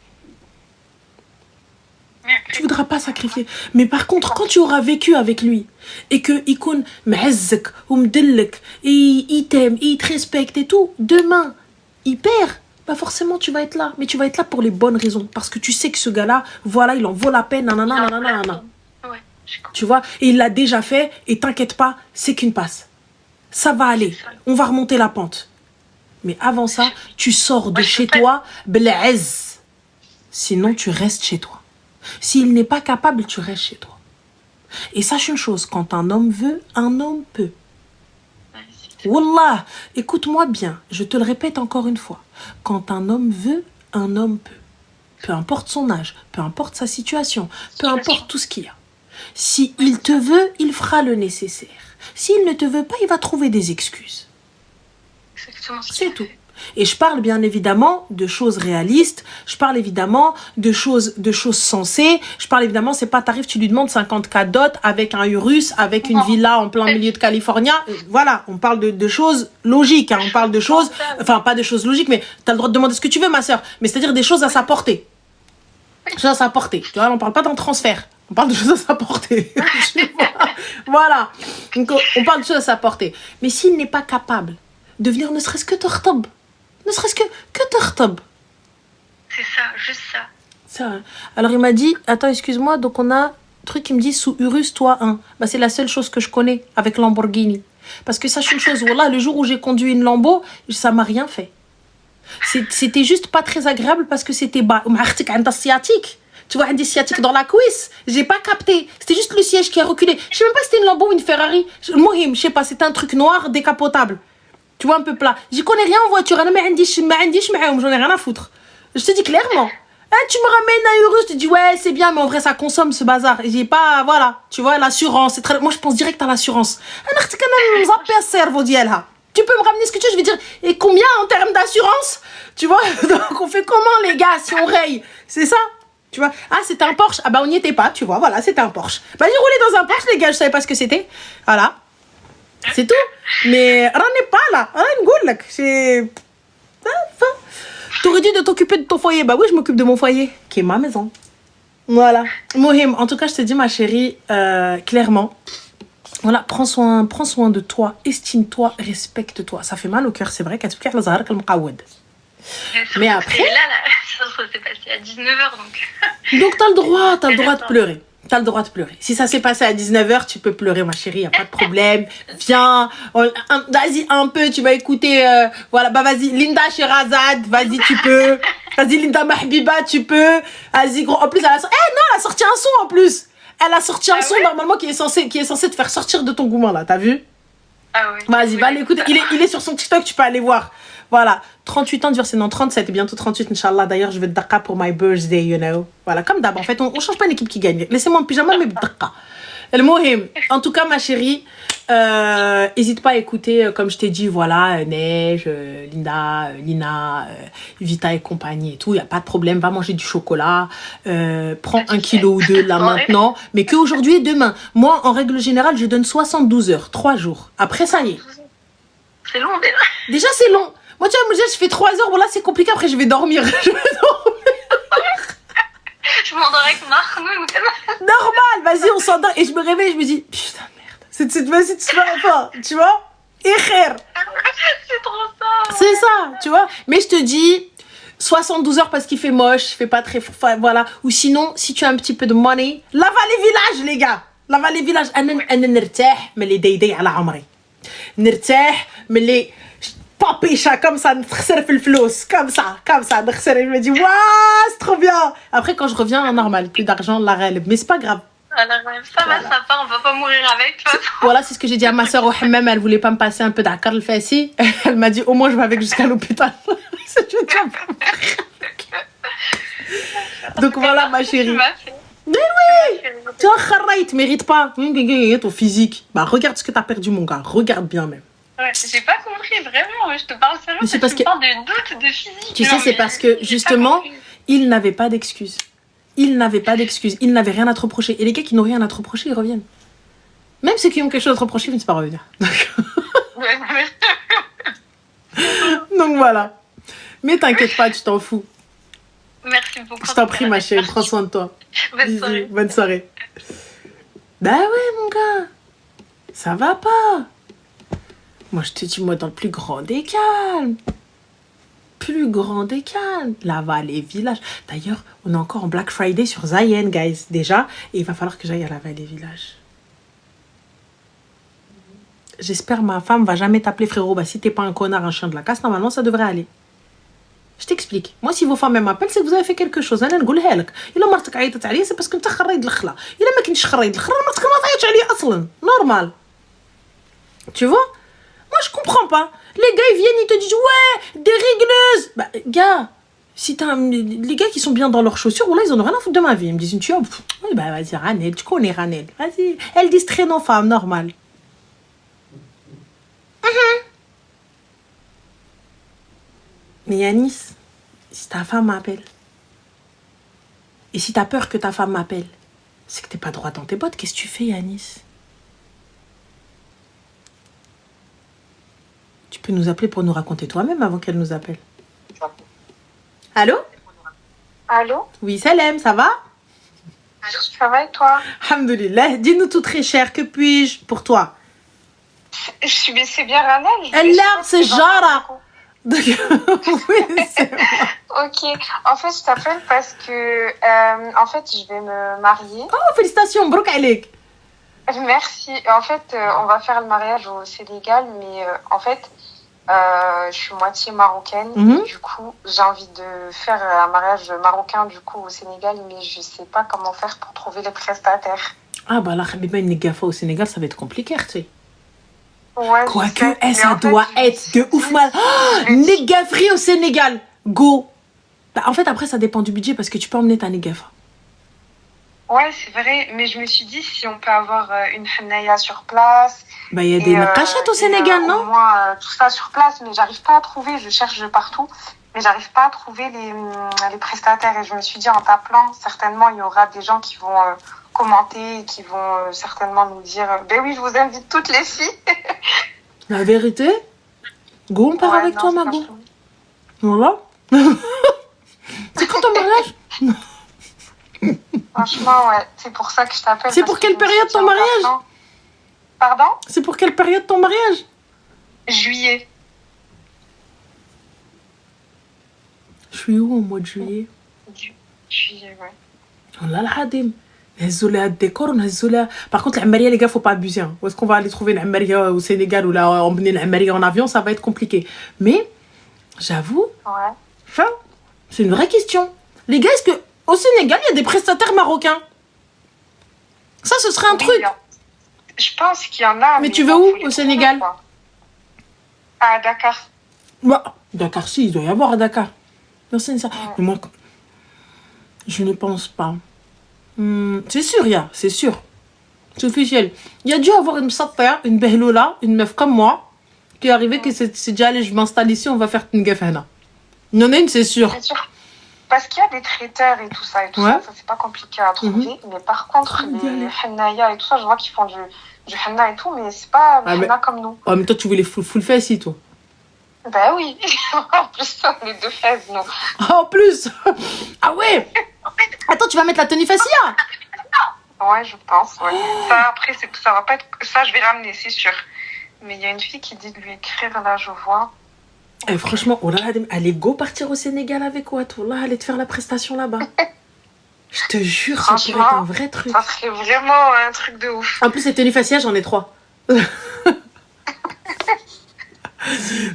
Speaker 2: tu voudras pas sacrifier. Mais par contre, quand tu auras vécu avec lui, et que il connaît m'azzak ou m'dellek, et il t'aime, et il te respecte et tout, demain, il perd, bah forcément tu vas être là. Mais tu vas être là pour les bonnes raisons. Parce que tu sais que ce gars-là, voilà, il en vaut la peine, nanana.
Speaker 4: Ouais,
Speaker 2: tu vois, et il l'a déjà fait, et t'inquiète pas, c'est qu'une passe. Ça va aller, on va remonter la pente. Mais avant ça, tu sors de chez toi, blaise. Sinon, tu restes chez toi. S'il n'est pas capable, tu restes chez toi. Et sache une chose, quand un homme veut, un homme peut. Wallah, écoute-moi bien, je te le répète encore une fois. Quand un homme veut, un homme peut. Peu importe son âge, peu importe sa situation, peu importe tout ce qu'il y a. Si il te veut, il fera le nécessaire. S'il ne te veut pas, il va trouver des excuses. C'est tout. Et je parle bien évidemment de choses réalistes, je parle évidemment de choses sensées, je parle évidemment, c'est pas t'arrives, tu lui demandes 50K dot avec un Urus, avec une villa en plein milieu de Californie. Voilà, on parle de choses logiques, hein, on parle de choses, enfin pas de choses logiques, mais t'as le droit de demander ce que tu veux, ma soeur, mais c'est-à-dire des choses à sa portée. Des choses à sa portée, tu vois, on parle pas d'un transfert, on parle de choses à sa portée. Voilà, donc on parle de choses à sa portée. Mais s'il n'est pas capable de venir ne serait-ce que te rtab, ne serait-ce que te rtab.
Speaker 4: C'est ça, juste ça.
Speaker 2: Ça. Alors il m'a dit, attends, excuse-moi, donc on a un truc qui me dit sous Urus, toi un. Bah, c'est la seule chose que je connais avec Lamborghini. Parce que sache une chose, voilà, le jour où j'ai conduit une Lambo, ça m'a rien fait. C'était juste pas très agréable parce que c'était bas. Sciatique. Tu vois, un des sciatiques dans la cuisse. J'ai pas capté. C'était juste le siège qui a reculé. Je sais même pas si c'était une Lambo ou une Ferrari. Mohim, je sais pas, c'était un truc noir décapotable. Tu vois, un peu plat. J'y connais rien en voiture. J'en ai rien à foutre. Je te dis clairement. Tu me ramènes un Urus, tu dis ouais, c'est bien, mais en vrai, ça consomme ce bazar. J'ai pas, voilà. Tu vois, l'assurance. C'est très... Moi, je pense direct à l'assurance. Tu peux me ramener ce que tu veux, je vais dire, et combien en termes d'assurance? Tu vois, donc on fait comment, les gars, si on raye? C'est ça? Tu vois, ah, c'était un Porsche. Ah, bah, on n'y était pas, tu vois, voilà, c'était un Porsche. Bah, j'ai roulé dans un Porsche, les gars, je savais pas ce que c'était. Voilà. C'est tout. Mais rien n'est pas là. Rien ne goûte. C'est. T'aurais dû de t'occuper de ton foyer. Bah oui, je m'occupe de mon foyer, qui est ma maison. Voilà. Mohim, en tout cas, je te dis, ma chérie, clairement, voilà, prends soin de toi, estime-toi, respecte-toi. Ça fait mal au cœur, c'est vrai. Mais après.
Speaker 4: Et là, ça s'est passé à 19h, donc.
Speaker 2: Donc, t'as le droit de pleurer. T'as le droit de pleurer. Si ça s'est passé à 19h, tu peux pleurer, ma chérie, y a pas de problème. Viens, vas-y un peu, tu vas écouter, voilà, bah vas-y, Linda Sherazade, vas-y, tu peux. Vas-y, Linda Mahbiba, tu peux. Vas-y, gros. En plus, non, elle a sorti un son en plus. Elle a sorti un son, normalement, qui est censé te faire sortir de ton gourmand, là, t'as vu?
Speaker 4: Ah oui.
Speaker 2: Vas-y, va l'écouter. Il est sur son TikTok, tu peux aller voir. Voilà, 38 ans d'anniversaire, non 37 et bientôt 38, Inch'Allah. D'ailleurs, je vais te Dakar pour my birthday, you know. Voilà, comme d'hab, en fait, on change pas une équipe qui gagne. Laissez-moi en pyjama, mais Dakar. El Mohim. En tout cas, ma chérie, n'hésite pas à écouter, comme je t'ai dit, voilà, Neige, Linda, Lina, Vita et compagnie et tout. Il n'y a pas de problème, va manger du chocolat. Prends 1 kilo ou 2 là maintenant, mais que aujourd'hui et demain. Moi, en règle générale, je donne 72 heures, 3 jours. Après, ça y est.
Speaker 4: C'est long déjà.
Speaker 2: Déjà, c'est long. Moi, tu vois, je fais 3 heures, voilà, c'est compliqué, après je vais dormir.
Speaker 4: Je m'endors avec Mahmoud.
Speaker 2: Normal, vas-y, on s'endort. Et je me réveille, je me dis, putain, merde. Cette fois-ci, tu vas pas, tu vois? Et khair.
Speaker 4: C'est trop ça.
Speaker 2: C'est ça, tu vois. Mais je te dis, 72 heures parce qu'il fait moche, il fait pas très... Voilà. Ou sinon, si tu as un petit peu de money, la vallée village, les gars. La vallée village. أنا نرتاح من اللي دايداي على عمري. نرتاح من اللي papécha comme ça, comme ça, je me dis, waouh, c'est trop bien. Après, quand je reviens, normal, plus d'argent, la réelle, mais c'est pas grave.
Speaker 4: Alors, ça va, ça part, on va pas mourir avec.
Speaker 2: Voilà, c'est ce que j'ai dit à ma soeur au hammam, elle voulait pas me passer un peu d'Akar le Fassi. Elle m'a dit, au moins, je vais avec jusqu'à l'hôpital. Donc voilà, ma chérie. Mais oui, tu as mérite pas. Ton physique. Bah, regarde ce que t'as perdu, mon gars. Regarde bien, même.
Speaker 4: Ouais, j'ai pas compris, vraiment, je te parle sérieux,
Speaker 2: c'est parce que tu
Speaker 4: parles de doute de physique.
Speaker 2: Tu sais, c'est parce que, justement, il n'avait pas d'excuses. Il n'avait rien à te reprocher. Et les gars qui n'ont rien à te reprocher, ils reviennent. Même ceux qui ont quelque chose à te reprocher, ils ne finissent pas revenir. Donc voilà. Mais t'inquiète pas, tu t'en fous.
Speaker 4: Merci beaucoup.
Speaker 2: Je t'en prie, ma chérie, prends soin de toi. Bonne soirée. Bah ouais, mon gars. Ça va pas. Moi, je te dis, moi, dans le plus grand des calmes. La vallée village. D'ailleurs, on est encore en Black Friday sur Zayen, guys, déjà. Et il va falloir que j'aille à la vallée village. J'espère ma femme va jamais t'appeler frérot. Bah, si t'es pas un connard, un chien de la casse, normalement, ça devrait aller. Je t'explique. Moi, si vos femmes m'appellent, c'est que vous avez fait quelque chose. أنا نقولها لك. إلا مرتك عيطت عليا c'est parce que أنت خريت الخلا. إلا ما كنتش خريت الخلا مرتك ما تعيطش عليا أصلا. Normal. Tu vois? Moi, je comprends pas. Les gars, ils viennent, ils te disent ouais, des régleuses. Bah, gars, si t'as les gars qui sont bien dans leurs chaussures, là, ils en ont rien à foutre de ma vie. Ils me disent une tueur. Oui, bah vas-y, Ranel, tu connais Ranel. Vas-y, elle distrait nos femmes, normal. Mais Yanis, si ta femme m'appelle, et si t'as peur que ta femme m'appelle, c'est que t'es pas droit dans tes bottes. Qu'est-ce que tu fais, Yanis? Tu peux nous appeler pour nous raconter toi-même avant qu'elle nous appelle. Allô?
Speaker 5: Allô?
Speaker 2: Oui, Salem, ça va?
Speaker 5: Ça va et toi?
Speaker 2: Alhamdoulilah. Dis-nous tout très cher, que puis-je pour toi?
Speaker 5: C'est bien Ranel?
Speaker 2: Elle l'air, c'est Jara. Oui, c'est moi.
Speaker 5: Ok, en fait, je t'appelle parce que en fait, je vais me marier.
Speaker 2: Oh, félicitations, Brouk Alek.
Speaker 5: Merci. En fait, on va faire le mariage au Sénégal, mais en fait, je suis moitié marocaine. Et du coup, j'ai envie de faire un mariage marocain du coup au Sénégal, mais je sais pas comment faire pour trouver les prestataires.
Speaker 2: Ah bah là, Habiba, une gafa au Sénégal, ça va être compliqué, tu sais.
Speaker 5: Ouais,
Speaker 2: quoique, ça doit être de ouf mal. Oh, négaferie au Sénégal. Go. Bah, en fait, après, ça dépend du budget parce que tu peux emmener ta négafa.
Speaker 5: Ouais, c'est vrai. Mais je me suis dit, si on peut avoir une hennaïa sur place.
Speaker 2: Bah, il y a des cachettes au Sénégal, non?
Speaker 5: Moi, tout ça sur place, mais j'arrive pas à trouver. Je cherche de partout, mais j'arrive pas à trouver les prestataires. Et je me suis dit, en t'appelant, certainement, il y aura des gens qui vont commenter et qui vont certainement nous dire ben oui, je vous invite toutes les filles.
Speaker 2: La vérité? Go, on part avec toi, ma go. Voilà. C'est quand ton mariage?
Speaker 5: Franchement, ouais. C'est pour ça que je t'appelle.
Speaker 2: C'est pour quelle période ton mariage?
Speaker 5: Pardon?
Speaker 2: C'est pour quelle période ton mariage?
Speaker 5: Juillet.
Speaker 2: Je suis où au mois de juillet?
Speaker 5: Juillet, ouais.
Speaker 2: Oh là là, Hadim. Décor, par contre, l'Amaria, les gars, faut pas abuser. Hein. Où est-ce qu'on va aller trouver l'Amaria au Sénégal ou là, emmener l'Amaria en avion? Ça va être compliqué. Mais, j'avoue, ça, c'est une vraie question. Les gars, est-ce que au Sénégal, il y a des prestataires marocains? Ça, ce serait un truc.
Speaker 5: Je pense qu'il y en a.
Speaker 2: Mais tu veux où au Sénégal?
Speaker 5: À Dakar.
Speaker 2: Bah, Dakar, si, il doit y avoir à Dakar. Non, c'est ça. Mais moi, je ne pense pas. C'est sûr, c'est sûr. C'est officiel. Il y a dû avoir une satya, une behloula, une meuf comme moi, qui est arrivée, que c'est déjà allé, je m'installe ici, on va faire une gafana. Il y en a une, c'est sûr.
Speaker 5: C'est sûr. Parce qu'il y a des traiteurs et tout ça, ça c'est pas compliqué à trouver. Mais par contre, les hennaya et tout ça, je vois qu'ils font du henna et tout, mais c'est pas du henna comme nous.
Speaker 2: Oh, mais toi, tu voulais full face ici, toi.
Speaker 5: Ben oui. En plus, on est deux fesses, nous.
Speaker 2: En plus. Ah ouais. Attends, tu vas mettre la tenue fascia?
Speaker 5: Ouais, je pense, ouais. Ça, après, ça va pas être... Ça, je vais ramener, c'est sûr. Mais il y a une fille qui dit de lui écrire, là, je vois.
Speaker 2: Et franchement, oh là, allez, go partir au Sénégal avec Watt. Oh là, allez te faire la prestation là-bas. Je te jure, ça pourrait être un vrai truc.
Speaker 5: Ça serait vraiment un truc de ouf.
Speaker 2: En plus, les tenues fascia, j'en ai 3.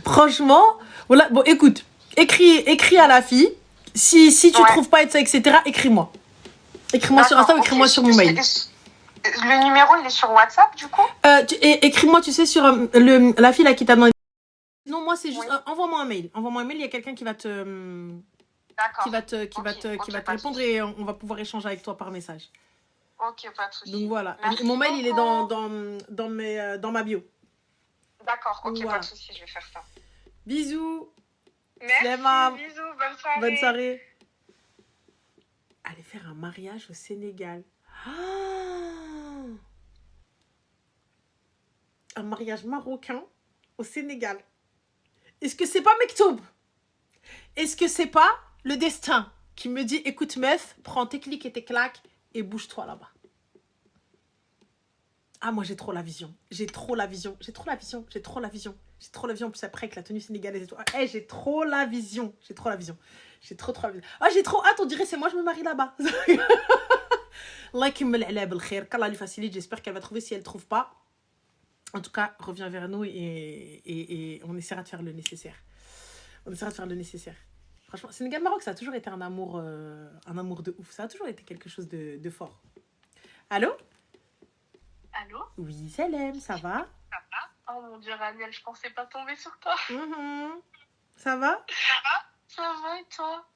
Speaker 2: Franchement, voilà. Bon, écoute, écris à la fille. Si tu trouves pas ça, etc., écris-moi. Écris-moi sur Insta ou écris-moi sur mon mail.
Speaker 5: Le numéro, il est sur WhatsApp, du coup?
Speaker 2: Écris-moi, tu sais, sur la fille là qui t'a demandé. Non, moi, c'est juste... envoie-moi un mail. Envoie-moi un mail, il y a quelqu'un qui va te... Qui va te répondre et on va pouvoir échanger avec toi par message.
Speaker 5: Ok, pas de souci.
Speaker 2: Donc voilà. Mon mail, il est dans ma bio.
Speaker 5: D'accord, ok, voilà. Pas de souci, je vais faire ça.
Speaker 2: Bisous.
Speaker 5: Merci, bisous, bonne soirée.
Speaker 2: Bonne soirée. Aller faire un mariage au Sénégal. Ah, un mariage marocain au Sénégal. Est-ce que c'est pas Mektoub? Est-ce que c'est pas le destin qui me dit, écoute meuf, prends tes clics et tes claques et bouge-toi là-bas? Ah, moi, j'ai trop la vision. J'ai trop la vision. Plus après, avec la tenue sénégalaise et tout. Hey, j'ai trop la vision. J'ai trop la vision. Ah, j'ai trop hâte. On dirait c'est moi, je me marie là-bas. Qu'Allah lui facilite. J'espère qu'elle va trouver. Si elle ne trouve pas, en tout cas, reviens vers nous et on essaiera de faire le nécessaire. Franchement, Sénégal-Maroc, ça a toujours été un amour de ouf. Ça a toujours été quelque chose de fort. Allô?
Speaker 4: Allô?
Speaker 2: Oui, Salem, ça va?
Speaker 4: Ça va? Oh mon Dieu, Raniel, je pensais pas tomber sur toi.
Speaker 2: Ça va?
Speaker 4: Ça va et toi?